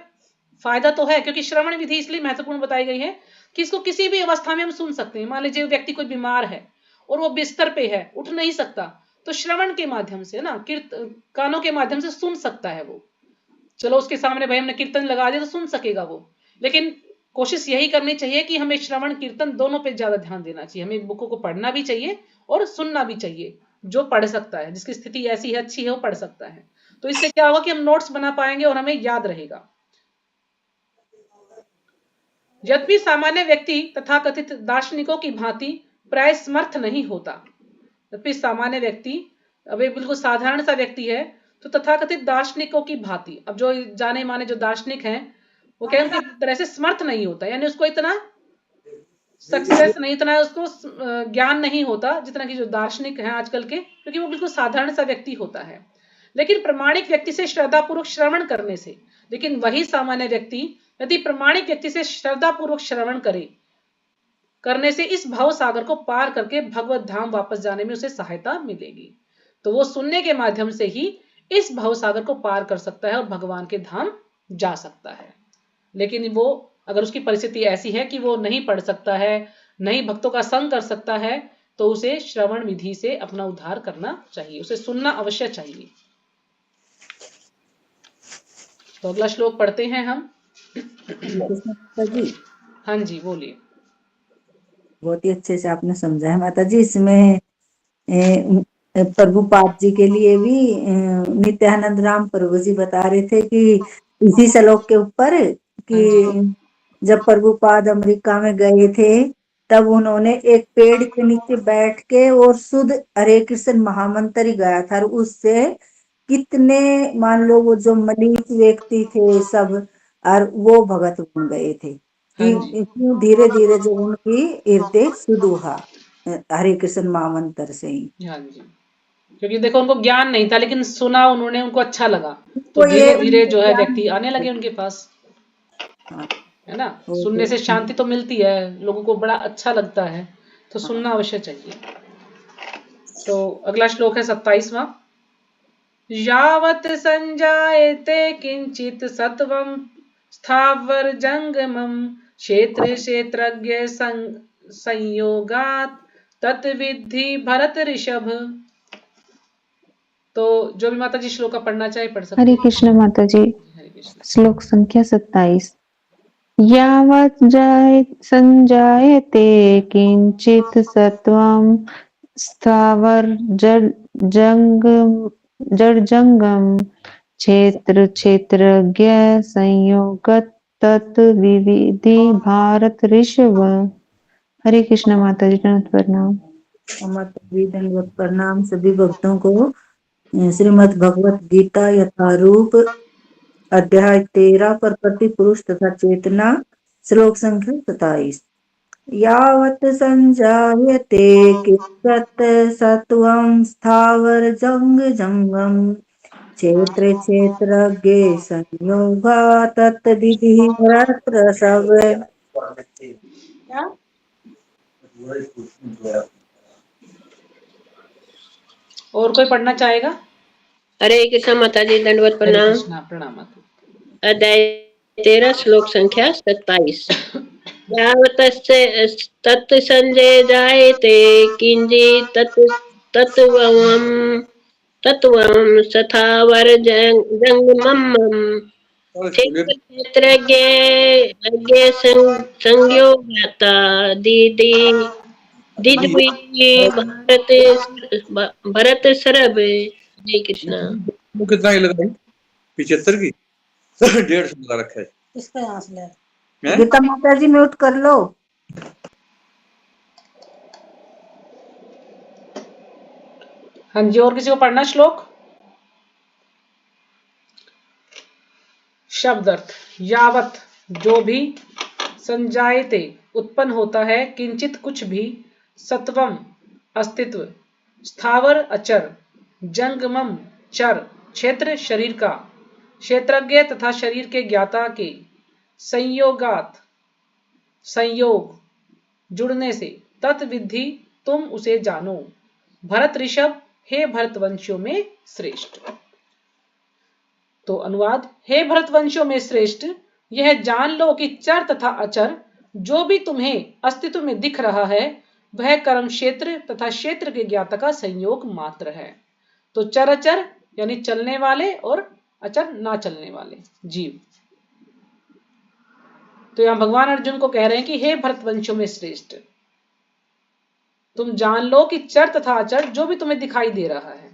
फायदा तो है। क्योंकि श्रवण विधि इसलिए महत्वपूर्ण बताई गई है कि इसको किसी भी अवस्था में हम सुन सकते हैं। मान लीजिए व्यक्ति कोई बीमार है और वो बिस्तर पे है, उठ नहीं सकता, तो श्रवण के माध्यम से ना, कानों के माध्यम से सुन सकता है वो। चलो उसके सामने भाई हमने कीर्तन लगा दिया तो सुन सकेगा वो, लेकिन कोशिश यही करनी चाहिए कि हमें श्रवण कीर्तन दोनों पे ज्यादा ध्यान देना चाहिए। हमें बुकों को पढ़ना भी चाहिए और सुनना भी चाहिए। जो पढ़ सकता है, जिसकी स्थिति ऐसी है, अच्छी है, वो पढ़ सकता है। तो इससे क्या होगा कि हम नोट्स बना पाएंगे और हमें याद रहेगा। यद्यपि सामान्य व्यक्ति तथा कथित दार्शनिकों की भांति प्राय समर्थ नहीं होता, यद्यपि सामान्य व्यक्ति, अब ये बिल्कुल साधारण सा व्यक्ति है, तो तथाकथित दार्शनिकों की भांति, अब जो जाने माने जो दार्शनिक हैं, वो क्या उनकी तरह से समर्थ नहीं होता, यानी उसको इतना सक्सेस नहीं, इतना उसको ज्ञान नहीं होता जितना कि जो दार्शनिक हैं आजकल के, क्योंकि वो बिल्कुल साधारण सा व्यक्ति होता है। लेकिन प्रमाणिक व्यक्ति से श्रद्धापूर्वक श्रवण करने से, लेकिन वही सामान्य व्यक्ति यदि प्रमाणिक व्यक्ति से श्रद्धापूर्वक श्रवण करने से इस भव सागर को पार करके भगवत धाम वापस जाने में उसे सहायता मिलेगी। तो वो सुनने के माध्यम से ही इस भव सागर को पार कर सकता है और भगवान के धाम जा सकता है। लेकिन वो, अगर उसकी परिस्थिति ऐसी है कि वो नहीं पढ़ सकता है, नहीं भक्तों का संग कर सकता है, तो उसे श्रवण विधि से अपना उद्धार करना चाहिए, उसे सुनना अवश्य चाहिए। तो अगला श्लोक पढ़ते हैं हम। जी हाँ जी बोलिए। बहुत ही अच्छे से आपने समझाया माता जी। इसमें प्रभुपाद जी के लिए भी नित्यानंद राम प्रभु जी बता रहे थे कि इसी श्लोक के ऊपर कि जब प्रभुपाद अमेरिका में गए थे तब उन्होंने एक पेड़ के नीचे बैठ के और शुद्ध हरे कृष्ण महामंत्र ही गाया था, और उससे कितने, मान लो वो जो मनीष व्यक्ति थे सब, और वो भगत बन गए थे हाँ कि जी, क्यों, धीरे धीरे जब उनकी हृदय शुद्ध हुआ हरे कृष्ण महामंत्र से ही। हाँ जी। क्योंकि देखो उनको ज्ञान नहीं था, लेकिन सुना उन्होंने, उनको अच्छा लगा, तो तो ये धीरे धीरे उनको जो है ज्ञान व्यक्ति आने मिला लगे है। उनके पास, हाँ, है ना। वो सुनने तो से शांति तो मिलती है, लोगों को बड़ा अच्छा लगता है, तो हाँ। सुनना अवश्य चाहिए। तो अगला श्लोक है 27वां। यावत् संजायते किंचित सत्वं स्थावर जंगमं क्षेत्र क्षेत्रज्ञ संयोगात् तत्विद्धि भरत ऋषभ। तो जो भी माता जी श्लोक का पढ़ना चाहे पढ़ सकते हरे हैं। कृष्ण माता जी। हरे कृष्ण। श्लोक संख्या 27। यावत् संजायते किंचित सत्वं स्थावर जड़ जंगम क्षेत्र क्षेत्रज्ञ संयोगत तत् विविधि भारत ऋषभ। हरे कृष्ण माता जी, दंडवत प्रणाम। माता जी दंडवत प्रणाम सभी भक्तों को। श्रीमद् भगवत गीता यथारूप अध्याय 13 प्रकृति पुरुष तथा चेतना, श्लोक संख्या 27। यावत् संजायते किंचित् सत्वं स्थावर जंगम क्षेत्र क्षेत्रज्ञ संयोगा तत्विधि भरतर्षभ। और कोई पढ़ना चाहेगा? हरे कृष्ण माता जी, दंडवत हरे प्रणाम। कृष्णा, प्रणाम माता। अध्याय 13 श्लोक संख्या 27। यावतस्य तत् संजय जायते किंचित् तत्त्वं स्थावर जंगमम् क्षेत्र क्षेत्रज्ञ संयोगता दीदी दिद्विधि भरत सरभ। हरे कृष्णा। वो कितना ही लगा भाई? 75 की 150 लगा रखा है। इसका यहाँ से ले। हैं? गीता माता जी म्यूट कर लो। हाँ जी, और किसी को पढ़ना श्लोक? शब्द अर्थ। यावत जो भी, संजायते उत्पन्न होता है, किंचित कुछ भी, सत्वम अस्तित्व, स्थावर अचर, जंगमम चर, क्षेत्र शरीर का, क्षेत्रज्ञ तथा शरीर के ज्ञाता के, संयोगात संयोग जुड़ने से, तत्विधि तुम उसे जानो, भरत ऋषभ हे भरतवंशियों में श्रेष्ठ। तो अनुवाद, हे भरतवंशियों में श्रेष्ठ, यह जान लो कि चर तथा अचर जो भी तुम्हें अस्तित्व में दिख रहा है, वह कर्म क्षेत्र तथा क्षेत्र के ज्ञाता का संयोग मात्र है। तो चर अचर यानी चलने वाले और अचर ना चलने वाले जीव। तो यहां भगवान अर्जुन को कह रहे हैं कि हे भरतवंशियों में श्रेष्ठ, तुम जान लो कि चर तथा अचर जो भी तुम्हें दिखाई दे रहा है,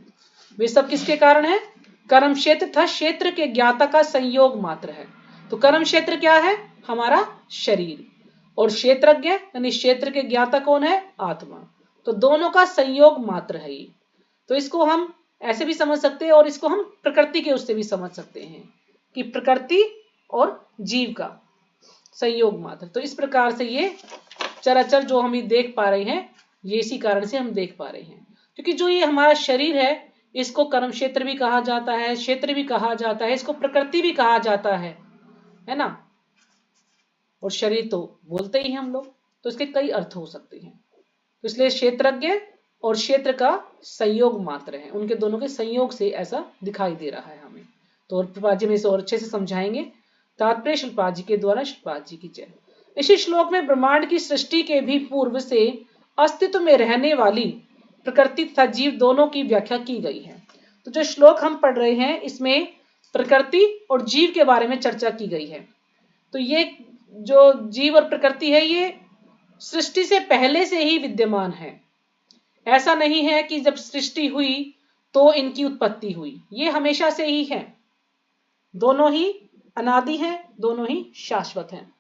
वे सब किसके कारण है? कर्म क्षेत्र तथा क्षेत्र के ज्ञाता का संयोग मात्र है। तो कर्म क्षेत्र क्या है? हमारा शरीर। और क्षेत्रज्ञ यानी क्षेत्र के ज्ञाता कौन है? आत्मा। तो दोनों का संयोग मात्र है ये। तो इसको हम ऐसे भी समझ सकते हैं और इसको हम प्रकृति के उससे भी समझ सकते हैं कि प्रकृति और जीव का संयोग मात्र। तो इस प्रकार से ये चराचर जो हम देख पा रहे हैं, ये इसी कारण से हम देख पा रहे हैं, क्योंकि जो ये हमारा शरीर है, इसको कर्म क्षेत्र भी कहा जाता है, क्षेत्र भी कहा जाता है, इसको प्रकृति भी कहा जाता है ना। और शरीर तो बोलते ही हैं हम लोग, तो इसके कई अर्थ हो सकते हैं। तो इसलिए क्षेत्रज्ञ और क्षेत्र का संयोग मात्र है, उनके दोनों के संयोग से ऐसा दिखाई दे रहा है हमें। तो और प्रभा जी में इसे और अच्छे से समझाएंगे। तात्पर्य शिल्पा जी के द्वारा। शिल्पा जी की जय। इसी श्लोक में ब्रह्मांड की सृष्टि के भी पूर्व से अस्तित्व में रहने वाली प्रकृति तथा जीव दोनों की व्याख्या की गई है। तो जो श्लोक हम पढ़ रहे हैं, इसमें प्रकृति और जीव के बारे में चर्चा की गई है। तो ये जो जीव और प्रकृति है, ये सृष्टि से पहले से ही विद्यमान है। ऐसा नहीं है कि जब सृष्टि हुई तो इनकी उत्पत्ति हुई, ये हमेशा से ही है। दोनों ही अनादि हैं, दोनों ही शाश्वत हैं।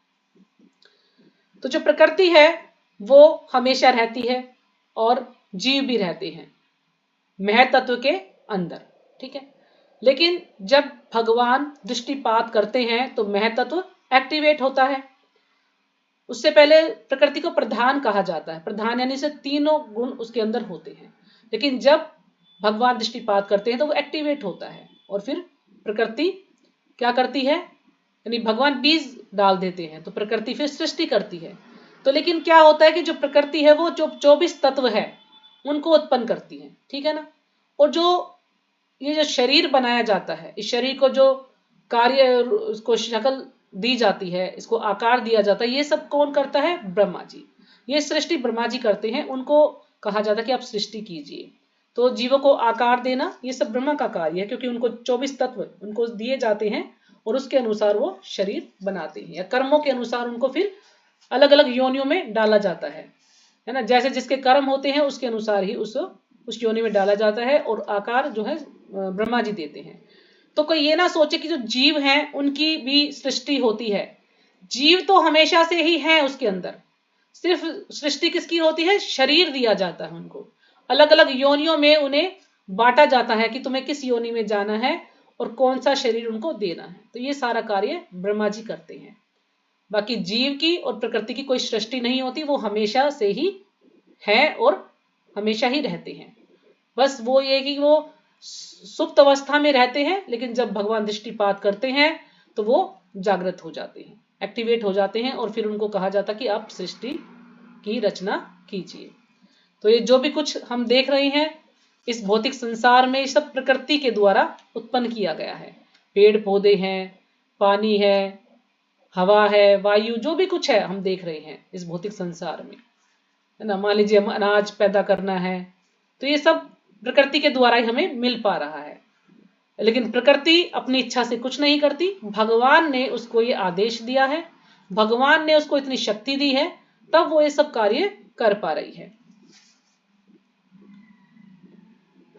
तो जो प्रकृति है वो हमेशा रहती है और जीव भी रहते हैं महतत्व के अंदर। ठीक है। लेकिन जब भगवान दृष्टिपात करते हैं तो महतत्व एक्टिवेट होता है। उससे पहले प्रकृति को प्रधान कहा जाता है, प्रधान यानी से तीनों गुण उसके अंदर होते हैं, लेकिन जब भगवान दृष्टिपात करते हैं तो वो एक्टिवेट होता है और फिर प्रकृति क्या करती है, यानी भगवान बीज डाल देते हैं तो प्रकृति फिर सृष्टि करती है। तो लेकिन क्या होता है कि जो प्रकृति है वो जो 24 तत्व है उनको उत्पन्न करती है, ठीक है ना। और जो ये जो शरीर बनाया जाता है, इस शरीर को जो कार्य, उसको शक्ल दी जाती है, इसको आकार दिया जाता है, ये सब कौन करता है, ब्रह्मा जी। ये सृष्टि ब्रह्मा जी करते हैं, उनको कहा जाता है कि आप सृष्टि कीजिए। तो जीवों को आकार देना ये सब ब्रह्मा का कार्य है, क्योंकि उनको 24 तत्व उनको दिए जाते हैं और उसके अनुसार वो शरीर बनाते हैं, या कर्मों के अनुसार उनको फिर अलग अलग योनियों में डाला जाता है ना। जैसे जिसके कर्म होते हैं उसके अनुसार ही उस योनि में डाला जाता है और आकार जो है ब्रह्मा जी देते हैं। तो कोई ये ना सोचे कि जो जीव हैं उनकी भी सृष्टि होती है। जीव तो हमेशा से ही है उसके अंदर, सिर्फ सृष्टि किसकी होती है, शरीर दिया जाता है उनको, अलग अलग योनियों में उन्हें बांटा जाता है कि तुम्हें किस योनि में जाना है और कौन सा शरीर उनको देना है। तो ये सारा कार्य ब्रह्मा जी करते हैं। बाकी जीव की और प्रकृति की कोई सृष्टि नहीं होती, वो हमेशा से ही है और हमेशा ही रहते हैं। बस वो ये कि वो सुप्त अवस्था में रहते हैं, लेकिन जब भगवान दृष्टिपात करते हैं तो वो जागृत हो जाते हैं, एक्टिवेट हो जाते हैं और फिर उनको कहा जाता कि आप सृष्टि की रचना कीजिए। तो ये जो भी कुछ हम देख रहे हैं इस भौतिक संसार में, सब प्रकृति के द्वारा उत्पन्न किया गया है। पेड़ पौधे हैं, पानी है, हवा है, वायु, जो भी कुछ है हम देख रहे हैं इस भौतिक संसार में, है ना। मान लीजिए हम अनाज पैदा करना है तो ये सब प्रकृति के द्वारा ही हमें मिल पा रहा है, लेकिन प्रकृति अपनी इच्छा से कुछ नहीं करती, भगवान ने उसको ये आदेश दिया है, भगवान ने उसको इतनी शक्ति दी है, तब वो ये सब कार्य कर पा रही है।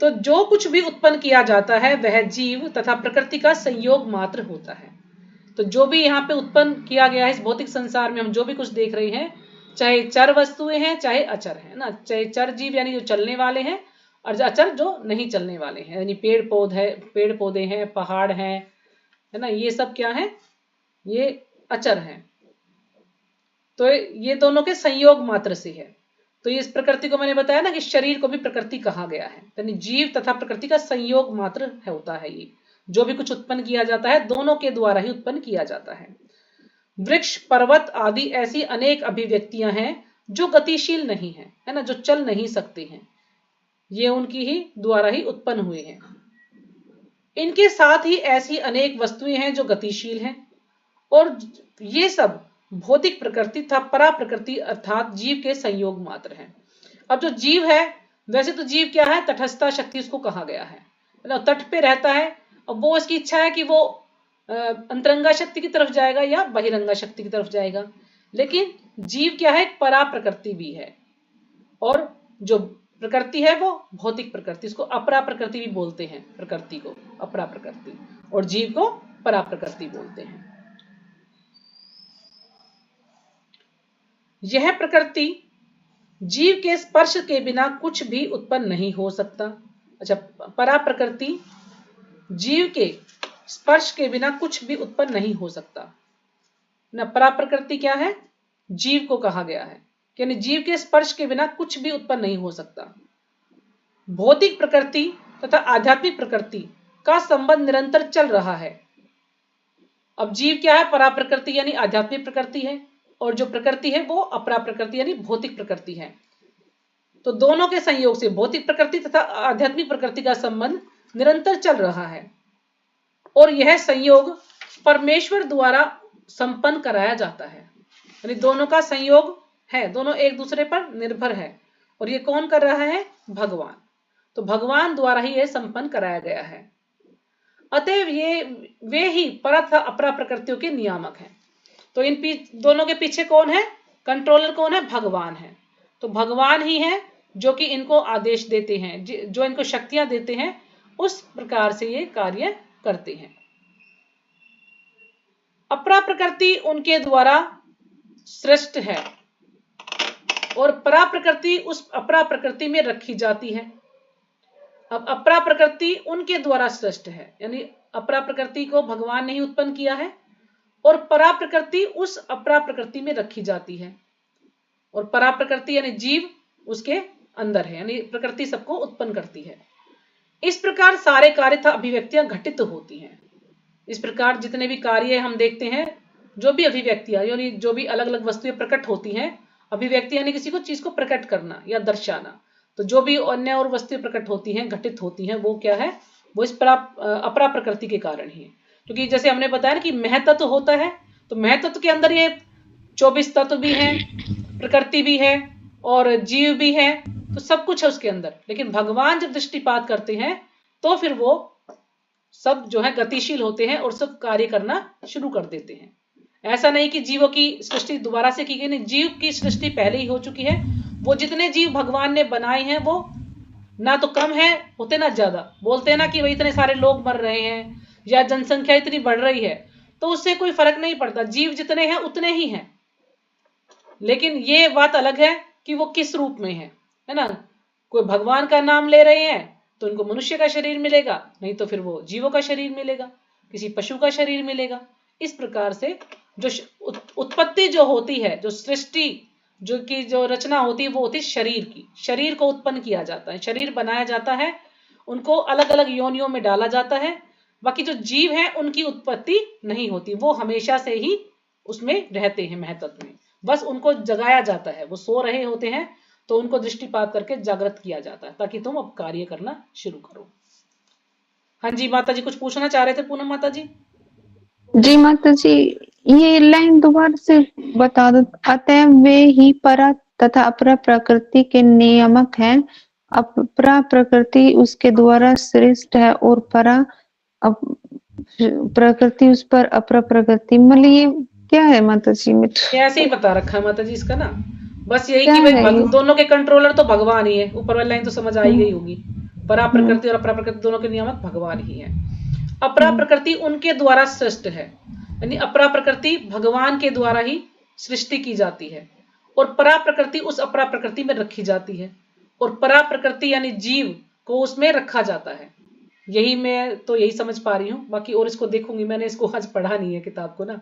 तो जो कुछ भी उत्पन्न किया जाता है वह जीव तथा प्रकृति का संयोग मात्र होता है। तो जो भी यहाँ पे उत्पन्न किया गया है इस भौतिक संसार में, हम जो भी कुछ देख रहे हैं, चाहे चर वस्तुएं हैं चाहे अचर है ना, चाहे चर जीव यानी जो चलने वाले हैं और अचर जो नहीं चलने वाले हैं, यानी पेड़ पौधे हैं, पहाड़ हैं, है ना, ये सब क्या है, ये अचर हैं। तो ये दोनों के संयोग मात्र से है। तो इस प्रकृति को मैंने बताया ना कि शरीर को भी प्रकृति कहा गया है, यानी जीव तथा प्रकृति का संयोग मात्र होता है। ये जो भी कुछ उत्पन्न किया जाता है दोनों के द्वारा ही उत्पन्न किया जाता है। वृक्ष, पर्वत आदि ऐसी अनेक अभिव्यक्तियां हैं जो गतिशील नहीं है, है ना, जो चल नहीं सकते हैं, ये उनकी ही द्वारा ही उत्पन्न हुए हैं। इनके साथ ही ऐसी अनेक वस्तुएं हैं जो गतिशील हैं, और ये सब भौतिक प्रकृति तथा परा प्रकृति अर्थात जीव के संयोग मात्र हैं। अब जो जीव है, वैसे तो जीव क्या है, तटस्थता शक्ति उसको कहा गया है, तट पे रहता है। अब वो इसकी इच्छा है कि वो अंतरंगा शक्ति की तरफ जाएगा या बहिरंगा शक्ति की तरफ जाएगा, लेकिन जीव क्या है, परा प्रकृति भी है, और जो प्रकृति है वो भौतिक प्रकृति, इसको अपरा प्रकृति भी बोलते हैं, प्रकृति को अपरा प्रकृति, और जीव को परा प्रकृति बोलते हैं। यह प्रकृति जीव के स्पर्श के बिना कुछ भी उत्पन्न नहीं हो सकता। अच्छा, परा प्रकृति जीव के स्पर्श के बिना कुछ भी उत्पन्न नहीं हो सकता ना। परा प्रकृति क्या है, जीव को कहा गया है, यानी जीव के स्पर्श के बिना कुछ भी उत्पन्न नहीं हो सकता। भौतिक प्रकृति तथा आध्यात्मिक प्रकृति का संबंध निरंतर चल रहा है। अब जीव क्या है, परा प्रकृति यानी आध्यात्मिक प्रकृति है, और जो प्रकृति है वो अपरा प्रकृति यानी भौतिक प्रकृति है। तो दोनों के संयोग से भौतिक प्रकृति तथा आध्यात्मिक प्रकृति का संबंध निरंतर चल रहा है, और यह संयोग परमेश्वर द्वारा संपन्न कराया जाता है। यानी दोनों का संयोग है, दोनों एक दूसरे पर निर्भर है, और ये कौन कर रहा है, भगवान। तो भगवान द्वारा ही यह संपन्न कराया गया है। अतएव ये वे ही परा तथा अपरा प्रकृतियों के नियामक हैं। तो इन दोनों के पीछे कौन है, कंट्रोलर कौन है, भगवान है। तो भगवान ही है जो कि इनको आदेश देते हैं, जो इनको शक्तियां देते हैं, उस प्रकार से ये कार्य करते हैं। अपरा प्रकृति उनके द्वारा सृष्ट है, और परा प्रकृति उस अपरा प्रकृति में रखी जाती है। अब अपरा प्रकृति उनके द्वारा सृष्ट है, यानी अपरा प्रकृति को भगवान ने ही उत्पन्न किया है और परा प्रकृति उस अपरा प्रकृति में रखी जाती है, और परा प्रकृति यानी जीव उसके अंदर है, यानी प्रकृति सबको उत्पन्न करती है। इस प्रकार सारे कार्य तथा अभिव्यक्तियां घटित होती हैं। इस प्रकार जितने भी कार्य हम देखते हैं, जो भी अभिव्यक्तियां यानी जो भी अलग अलग वस्तुएं प्रकट होती हैं, अभिव्यक्ति यानी किसी को चीज को प्रकट करना या दर्शाना, तो जो भी अन्य और वस्तुएं प्रकट होती हैं, घटित होती हैं, वो क्या है, वो इस अपरा प्रकृति के कारण ही है। क्योंकि जैसे हमने बताया ना कि महतत्व होता है, तो महतत्व के अंदर ये 24 तत्व भी हैं, प्रकृति भी है और जीव भी है, तो सब कुछ है उसके अंदर। लेकिन भगवान जब दृष्टिपात करते हैं तो फिर वो सब जो है गतिशील होते हैं और सब कार्य करना शुरू कर देते हैं। ऐसा नहीं कि जीवों की सृष्टि दोबारा से की गई, नहीं, जीव की सृष्टि पहले ही हो चुकी है। वो जितने जीव भगवान ने बनाए हैं वो ना तो कम है होते ना ज्यादा। बोलते हैं ना कि भाई इतने सारे लोग मर रहे हैं या जनसंख्या इतनी बढ़ रही है, तो उससे कोई फर्क नहीं पड़ता, जीव जितने हैं उतने ही हैं। लेकिन ये बात अलग है कि वो किस रूप में है ना। कोई भगवान का नाम ले रहे हैं तो उनको मनुष्य का शरीर मिलेगा, नहीं तो फिर वो जीवों का शरीर मिलेगा, किसी पशु का शरीर मिलेगा। इस प्रकार से जो उत्पत्ति जो होती है, जो सृष्टि जो की जो रचना होती है, वो होती है शरीर की। शरीर को उत्पन्न किया जाता है, शरीर बनाया जाता है, उनको अलग अलग योनियों में डाला जाता है। बाकी जो जीव हैं उनकी उत्पत्ति नहीं होती, वो हमेशा से ही उसमें रहते हैं महतत्व में, बस उनको जगाया जाता है। वो सो रहे होते हैं तो उनको दृष्टिपात करके जागृत किया जाता है ताकि तुम अब कार्य करना शुरू करो। हाँ जी माता जी कुछ पूछना चाह रहे थे पूनम माता जी? जी माता जी, ये लाइन दोबारा से बता दो। अतः वे ही परा तथा अपरा प्रकृति के नियामक हैं। अपरा प्रकृति उसके द्वारा श्रेष्ठ है और परा प्रकृति उस पर अपरा प्रकृति। मतलब ये क्या है माता जी? ऐसे ही बता रखा है माता जी इसका ना, बस यही कि भाई दोनों के कंट्रोलर तो भगवान ही है। ऊपर वाली लाइन तो समझ आई गई होगी। परा प्रकृति और अपरा प्रकृति दोनों के नियामक भगवान ही है। अपरा प्रकृति उनके द्वारा सृष्ट है, यानी अपरा प्रकृति भगवान के द्वारा ही सृष्टि की जाती है और परा प्रकृति उस अपरा प्रकृति में रखी जाती है, और परा प्रकृति यानी जीव को उसमें रखा जाता है। यही मैं तो यही समझ पा रही हूँ, बाकी और इसको देखूंगी। मैंने इसको आज पढ़ा नहीं है किताब को ना,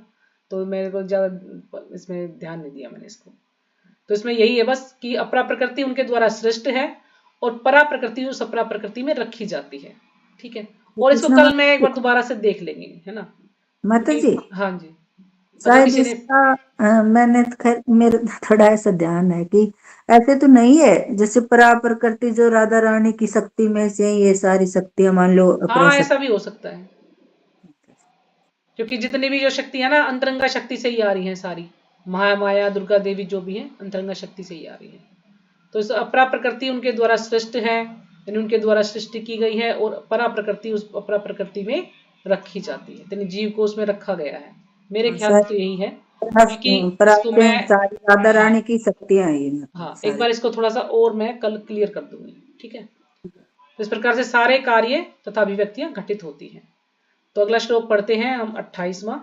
तो मेरे को ज्यादा इसमें ध्यान नहीं दिया मैंने इसको। तो इसमें यही है बस कि अपरा प्रकृति उनके द्वारा सृष्ट है और परा प्रकृति उस अपरा प्रकृति में रखी जाती है। ठीक है, और इसको कल मैं एक बार दोबारा से देख लेंगे, है ना माता जी? हाँ जी, शायद इसका मैंने खैर मेरा थोड़ा ऐसा ध्यान है कि ऐसे तो नहीं है जैसे परा प्रकृति जो राधा रानी की शक्ति में से ये सारी शक्तियां मान लो। हाँ ऐसा भी हो सकता है, क्योंकि जितनी भी जो शक्ति है ना अंतरंगा शक्ति से ही आ रही है सारी। महामाया दुर्गा देवी जो भी है अंतरंगा शक्ति से ही आ रही है। तो इस अपरा प्रकृति उनके द्वारा सृष्ट है, यानी उनके द्वारा सृष्टि की गई है, और परा प्रकृति उस अपरा प्रकृति में रखी जाती है, यानी जीव को उसमें रखा गया है। मेरे ख्याल तो यही है कि मैं राधा रानी की शक्तियां हैं। हाँ एक बार इसको थोड़ा सा और मैं कल क्लियर कर दूंगी। ठीक है, तो इस प्रकार से सारे कार्य तथा अभिव्यक्तियां घटित होती हैं। तो अगला श्लोक पढ़ते हैं हम 28वां।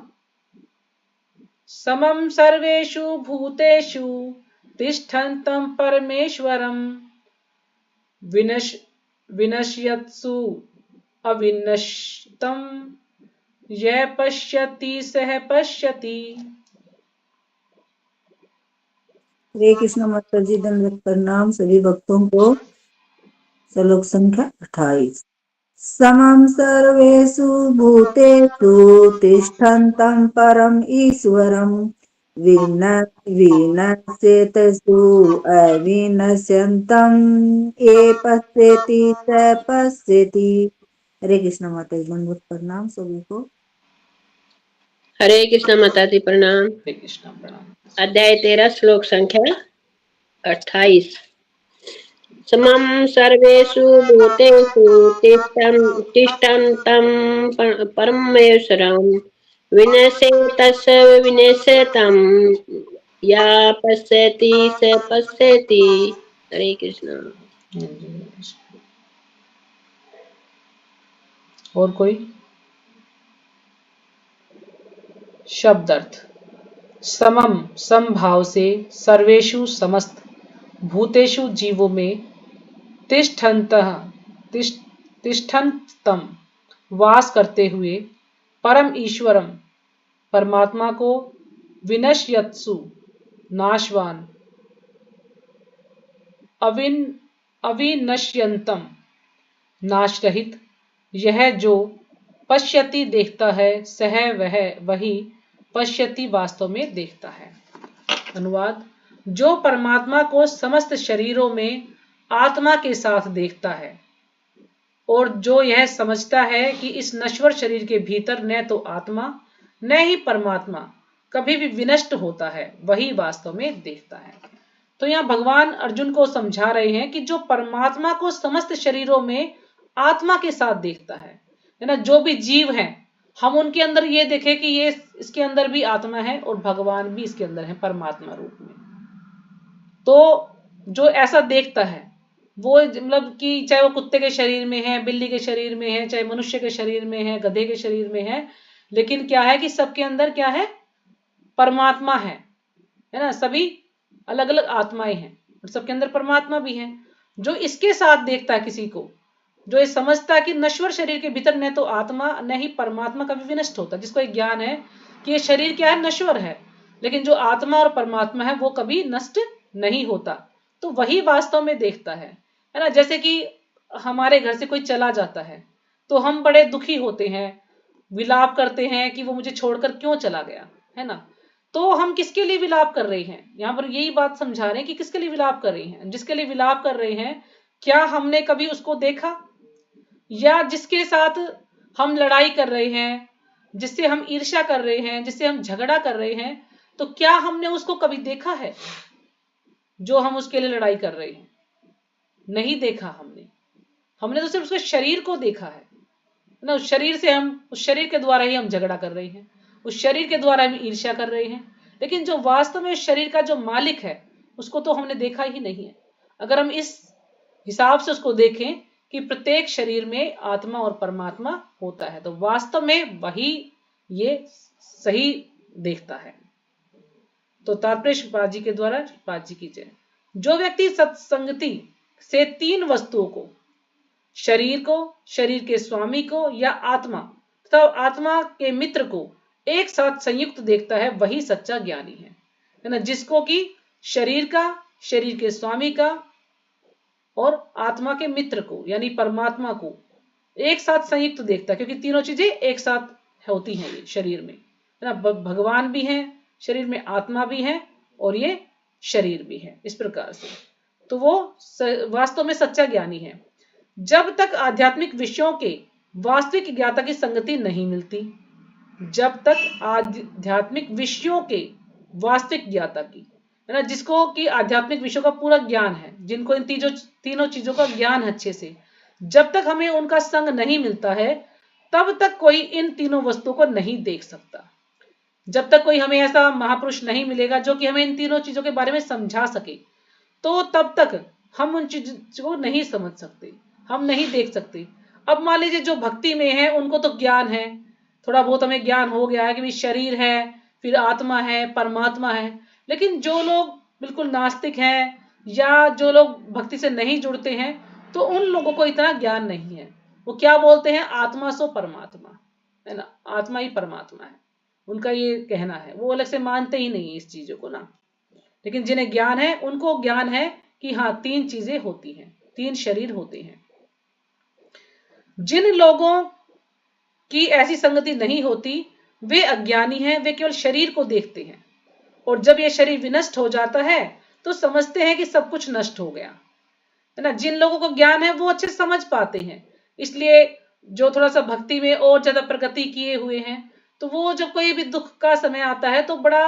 समम सर्वेषु भूतेषु तिष्ठन्तं परमेश्वरं विनश्यत्सु अविनश्यतं यः पश्यति सः पश्यति। हरे कृष्ण माता जी, दंडवत प्रणाम सभी भक्तों को। श्लोक संख्या 28। समं सर्वेषु भूतेषु तिष्ठन्तं परम ईश्वरं विनश्यत्सु अविनश्यन्तं ये पश्यति स पश्यति। हरे कृष्ण माता जी, दंडवत प्रणाम सभी को। हरे कृष्ण माता जी प्रणाम। हरे कृष्ण प्रणाम। अध्याय 13 श्लोक संख्या 28। समं सर्वेषु भूतेषु तिष्ठन्तं परमेश्वरं विनश्येतस्य विनश्यतं यः पश्यति स पश्यति। हरे कृष्ण। और कोई शब्द अर्थ? समम समभाव से, सर्वेषु समस्त, भूतेषु जीवों में, तिष्ठन्तः तिष्ठन्तम वास करते हुए परम ईश्वरम परमात्मा को विनश्यत्सु नाशवान अविनश्यंतम नाश रहित यह जो पश्यति देखता है सह वह वही पश्यति वास्तव में देखता है। अनुवाद, जो परमात्मा को समस्त शरीरों में आत्मा के साथ देखता है और जो यह समझता है कि इस नश्वर शरीर के भीतर न तो आत्मा न ही परमात्मा कभी भी विनष्ट होता है, वही वास्तव में देखता है। तो यहाँ भगवान अर्जुन को समझा रहे हैं कि जो परमात्मा को समस्त शरीरों में आत्मा के साथ देखता है ना, जो भी जीव हैं हम उनके अंदर ये देखें कि ये इसके अंदर भी आत्मा है और भगवान भी इसके अंदर है परमात्मा रूप में। तो जो ऐसा देखता है वो मतलब कि चाहे वो कुत्ते के शरीर में है, बिल्ली के शरीर में है, चाहे मनुष्य के शरीर में है, गधे के शरीर में है, लेकिन क्या है कि सबके अंदर क्या है, परमात्मा है ना। सभी अलग अलग आत्माएं हैं और सबके अंदर परमात्मा भी है। जो इसके साथ देखता है किसी को, जो ये समझता है कि नश्वर शरीर के भीतर न तो आत्मा न ही परमात्मा कभी विनष्ट होता, जिसको एक ज्ञान है कि ये शरीर क्या है, नश्वर है, लेकिन जो आत्मा और परमात्मा है वो कभी नष्ट नहीं होता, तो वही वास्तव में देखता है ना। जैसे कि हमारे घर से कोई चला जाता है तो हम बड़े दुखी होते हैं, विलाप करते हैं कि वो मुझे छोड़कर क्यों चला गया, है ना। तो हम किसके लिए विलाप कर रहे हैं, यहाँ पर यही बात समझा रहे हैं कि किसके लिए विलाप कर रहे हैं। जिसके लिए विलाप कर रहे हैं, क्या हमने कभी उसको देखा, या जिसके साथ हम लड़ाई कर रहे हैं, जिससे हम ईर्ष्या कर रहे हैं, जिससे हम झगड़ा कर रहे हैं, तो क्या हमने उसको कभी देखा है जो हम उसके लिए लड़ाई कर रहे हैं? नहीं देखा हमने तो सिर्फ उसके शरीर को देखा है ना। उस शरीर से हम, उस शरीर के द्वारा ही हम झगड़ा कर रहे हैं, उस शरीर के द्वारा हम ईर्ष्या कर रहे हैं, लेकिन जो वास्तव में उस शरीर का जो मालिक है उसको तो हमने देखा ही नहीं है। अगर हम इस हिसाब से उसको देखें कि प्रत्येक शरीर में आत्मा और परमात्मा होता है, तो वास्तव में वही ये सही देखता है। तो तात्पर्य श्रीपाद जी के द्वारा, श्रीपाद जी की जय। जो व्यक्ति सत्संगति से तीन वस्तुओं को, शरीर को, शरीर के स्वामी को या आत्मा तथा आत्मा के मित्र को एक साथ संयुक्त देखता है, वही सच्चा ज्ञानी है ना। जिसको कि शरीर का, शरीर के स्वामी का और आत्मा के मित्र को यानी परमात्मा को एक साथ संयुक्त देखता है, क्योंकि तीनों चीजें एक साथ होती हैं ये शरीर में, है ना। भगवान भी हैं शरीर में, आत्मा भी है और ये शरीर भी है, इस प्रकार से। तो वो वास्तव में सच्चा ज्ञानी है। जब तक आध्यात्मिक विषयों के वास्तविक ज्ञाता की संगति नहीं मिलती, जब तक आध्यात्मिक विषयों के वास्तविक ज्ञाता की, है ना, जिसको कि आध्यात्मिक विषयों का पूरा ज्ञान है, जिनको इन तीनों चीजों का ज्ञान है अच्छे से, जब तक हमें उनका संग नहीं मिलता है तब तक कोई इन तीनों वस्तुओं को नहीं देख सकता। जब तक कोई हमें ऐसा महापुरुष नहीं मिलेगा जो कि हमें इन तीनों चीजों के बारे में समझा सके, तो तब तक हम उन चीजों को नहीं समझ सकते, हम नहीं देख सकते। अब मान लीजिए जो भक्ति में है उनको तो ज्ञान है, थोड़ा बहुत हमें ज्ञान हो गया है कि शरीर है, फिर आत्मा है, परमात्मा है, लेकिन जो लोग बिल्कुल नास्तिक हैं या जो लोग भक्ति से नहीं जुड़ते हैं, तो उन लोगों को इतना ज्ञान नहीं है। वो क्या बोलते हैं, आत्मा सो परमात्मा, है ना, आत्मा ही परमात्मा है, उनका ये कहना है। वो अलग से मानते ही नहीं इस चीजों को ना। लेकिन जिन्हें ज्ञान है उनको ज्ञान है कि हाँ, तीन चीजें होती हैं, तीन शरीर होते हैं। जिन लोगों की ऐसी संगति नहीं होती वे अज्ञानी हैं, वे केवल शरीर को देखते हैं और जब ये शरीर विनष्ट हो जाता है तो समझते हैं कि सब कुछ नष्ट हो गया, है ना। जिन लोगों को ज्ञान है वो अच्छे समझ पाते हैं, इसलिए जो थोड़ा सा भक्ति में और ज्यादा प्रगति किए हुए हैं, तो वो जब कोई भी दुख का समय आता है तो बड़ा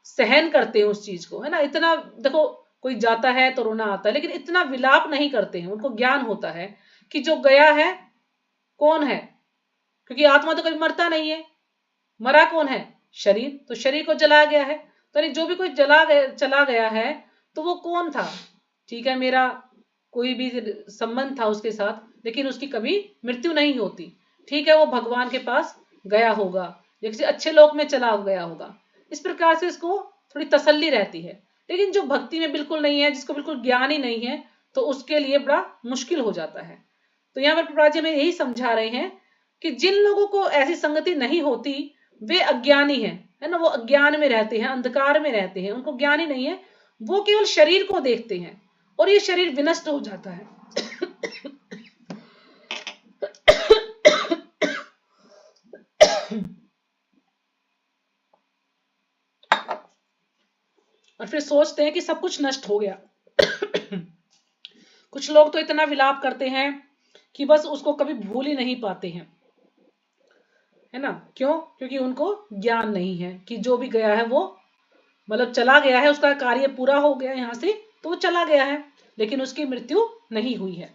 सहन करते हैं उस चीज को, है ना। इतना देखो, कोई जाता है तो रोना आता है, लेकिन इतना विलाप नहीं करते हैं। उनको ज्ञान होता है कि जो गया है कौन है, क्योंकि आत्मा तो कभी मरता नहीं है। मरा कौन है, शरीर, तो शरीर को जलाया गया है। तो जो भी कोई चला गया है तो वो कौन था, ठीक है, मेरा कोई भी संबंध था उसके साथ, लेकिन उसकी कभी मृत्यु नहीं होती, ठीक है, वो भगवान के पास गया होगा या किसी अच्छे लोक में चला गया होगा। इस प्रकार से इसको थोड़ी तसल्ली रहती है। लेकिन जो भक्ति में बिल्कुल नहीं है, जिसको बिल्कुल ज्ञान ही नहीं है, तो उसके लिए बड़ा मुश्किल हो जाता है। तो यहाँ पर प्रभुपाद जी हमें यही समझा रहे हैं कि जिन लोगों को ऐसी संगति नहीं होती वे अज्ञानी है ना, वो अज्ञान में रहते हैं, अंधकार में रहते हैं, उनको ज्ञान ही नहीं है, वो केवल शरीर को देखते हैं और ये शरीर विनष्ट हो जाता है। और फिर सोचते हैं कि सब कुछ नष्ट हो गया। कुछ लोग तो इतना विलाप करते हैं कि बस उसको कभी भूल ही नहीं पाते हैं, है ना। क्यों? क्योंकि उनको ज्ञान नहीं है कि जो भी गया है वो मतलब चला गया है, उसका कार्य पूरा हो गया यहाँ से, तो वो चला गया है, लेकिन उसकी मृत्यु नहीं हुई है।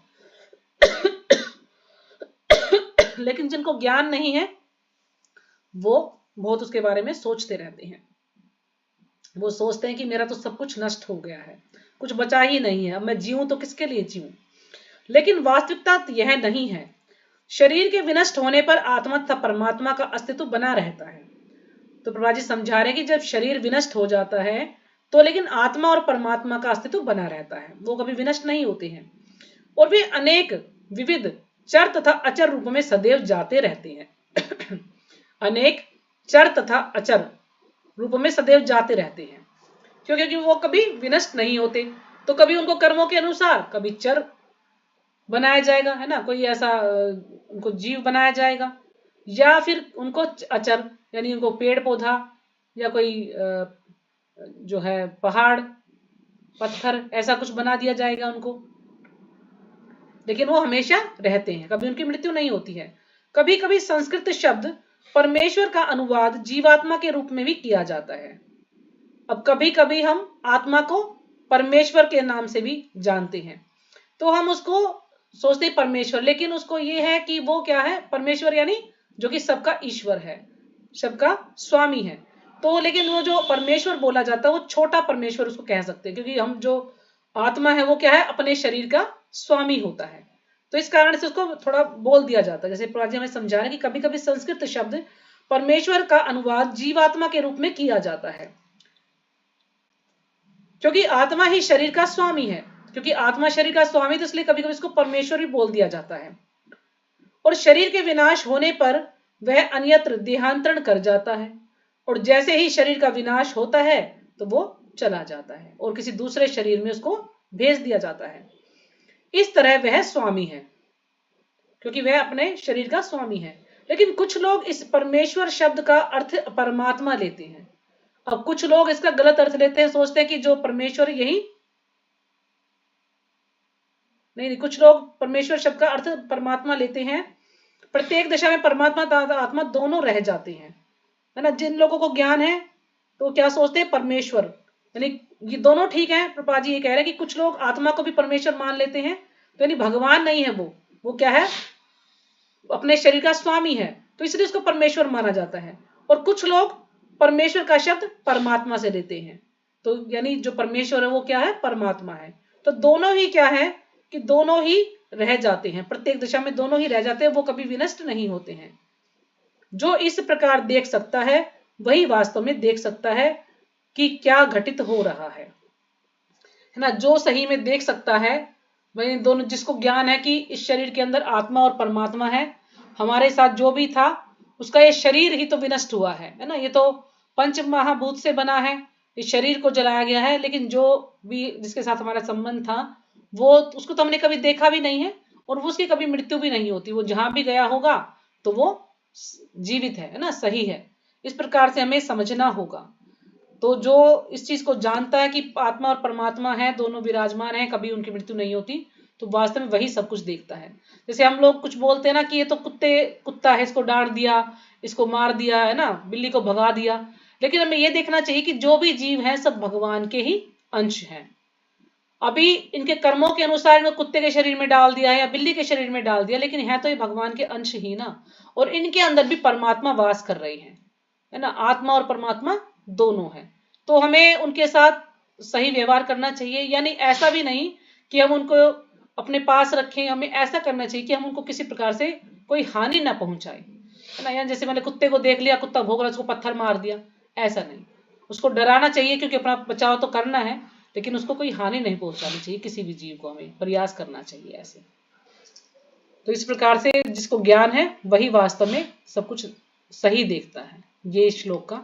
लेकिन जिनको ज्ञान नहीं है वो बहुत उसके बारे में सोचते रहते हैं। वो सोचते हैं कि मेरा तो सब कुछ नष्ट हो गया है, कुछ बचा ही नहीं है, अब मैं जीऊं तो किसके लिए जीऊं। लेकिन वास्तविकता यह नहीं है। शरीर के विनष्ट होने पर आत्मा तथा परमात्मा का अस्तित्व बना रहता है। तो प्रभा जी समझा रहे हैं कि जब शरीर विनष्ट हो जाता है तो लेकिन आत्मा और परमात्मा का अस्तित्व बना रहता है, वो कभी विनष्ट नहीं होते हैं और वे अनेक विविध चर तथा अचर रूप में सदैव जाते रहते हैं। अनेक चर तथा अचर रूप में सदैव जाते रहते हैं। क्यों? क्योंकि वो कभी विनष्ट नहीं होते। तो कभी उनको कर्मों के अनुसार कभी चर बनाया जाएगा, है ना, कोई ऐसा उनको जीव बनाया जाएगा, या फिर उनको अचर यानी उनको पेड़ पौधा या कोई जो है पहाड़ पत्थर ऐसा कुछ बना दिया जाएगा उनको। लेकिन वो हमेशा रहते हैं, कभी उनकी मृत्यु नहीं होती है। कभी कभी संस्कृत शब्द परमेश्वर का अनुवाद जीवात्मा के रूप में भी किया जाता है। अब कभी कभी हम आत्मा को परमेश्वर के नाम से भी जानते हैं, तो हम उसको सोचते परमेश्वर, लेकिन उसको ये है कि वो क्या है, परमेश्वर यानी जो कि सबका ईश्वर है, सबका स्वामी है। तो लेकिन वो जो परमेश्वर बोला जाता है वो छोटा परमेश्वर उसको कह सकते हैं, क्योंकि हम जो आत्मा है वो क्या है, अपने शरीर का स्वामी होता है। तो इस कारण से उसको थोड़ा बोल दिया जाता है। जैसे प्रभा जी हमें समझा रहे हैं कि कभी कभी संस्कृत शब्द परमेश्वर का अनुवाद जीवात्मा के रूप में किया जाता है, क्योंकि आत्मा ही शरीर का स्वामी है। क्योंकि आत्मा शरीर का स्वामी, तो इसलिए कभी कभी इसको परमेश्वर भी बोल दिया जाता है। और शरीर के विनाश होने पर वह अन्यत्र देहांतरण कर जाता है, और जैसे ही शरीर का विनाश होता है तो वो चला जाता है और किसी दूसरे शरीर में उसको भेज दिया जाता है। इस तरह वह स्वामी है, क्योंकि वह अपने शरीर का स्वामी है। लेकिन कुछ लोग इस परमेश्वर शब्द का अर्थ परमात्मा लेते हैं। अब कुछ लोग इसका गलत अर्थ लेते हैं, सोचते हैं कि जो परमेश्वर यही नहीं, कुछ लोग परमेश्वर शब्द का अर्थ परमात्मा लेते हैं। प्रत्येक दशा में परमात्मा तथा आत्मा दोनों रह जाते हैं, है ना। जिन लोगों को ज्ञान है तो क्या सोचते हैं, परमेश्वर यानी ये दोनों ठीक है। प्रभा जी ये कह रहे हैं कि कुछ लोग आत्मा को भी परमेश्वर मान लेते हैं, तो यानी भगवान नहीं है वो क्या है, अपने शरीर का स्वामी है, तो इसलिए उसको परमेश्वर माना जाता है। और कुछ लोग परमेश्वर का शब्द परमात्मा से लेते हैं, तो यानी जो परमेश्वर है वो क्या है, परमात्मा है। तो दोनों ही क्या है कि दोनों ही रह जाते हैं, प्रत्येक दिशा में दोनों ही रह जाते हैं, वो कभी विनष्ट नहीं होते हैं। जो इस प्रकार देख सकता है वही वास्तव में देख सकता है कि क्या घटित हो रहा है ना। जो सही में देख सकता है वही दोनों, जिसको ज्ञान है कि इस शरीर के अंदर आत्मा और परमात्मा है, हमारे साथ जो भी था उसका ये शरीर ही तो विनष्ट हुआ है ना। ये तो पंच महाभूत से बना है, इस शरीर को जलाया गया है, लेकिन जो भी जिसके साथ हमारा संबंध था वो उसको तो हमने कभी देखा भी नहीं है और उसकी कभी मृत्यु भी नहीं होती। वो जहां भी गया होगा तो वो जीवित है ना, सही है। इस प्रकार से हमें समझना होगा। तो जो इस चीज को जानता है कि आत्मा और परमात्मा है, दोनों विराजमान है, कभी उनकी मृत्यु नहीं होती, तो वास्तव में वही सब कुछ देखता है। जैसे हम लोग कुछ बोलते हैं ना कि ये तो कुत्ता है, इसको डांट दिया, इसको मार दिया, है ना, बिल्ली को भगा दिया, लेकिन हमें ये देखना चाहिए कि जो भी जीव है सब भगवान के ही अंश हैं। अभी इनके कर्मों के अनुसार इनको कुत्ते के शरीर में डाल दिया है या बिल्ली के शरीर में डाल दिया, लेकिन है तो ये भगवान के अंश ही ना, और इनके अंदर भी परमात्मा वास कर रही है ना। आत्मा और परमात्मा दोनों है, तो हमें उनके साथ सही व्यवहार करना चाहिए। यानी ऐसा भी नहीं कि हम उनको अपने पास रखें, हमें ऐसा करना चाहिए कि हम उनको किसी प्रकार से कोई हानि ना पहुंचाए, है ना। यानी जैसे मैंने कुत्ते को देख लिया, कुत्ता भौंक रहा, उसको पत्थर मार दिया, ऐसा नहीं। उसको डराना चाहिए क्योंकि अपना बचाव तो करना है, लेकिन उसको कोई हानि नहीं पहुंचानी चाहिए। किसी भी जीव को हमें प्रयास करना चाहिए ऐसे। तो इस प्रकार से जिसको ज्ञान है वही वास्तव में सब कुछ सही देखता है। ये इस श्लोक का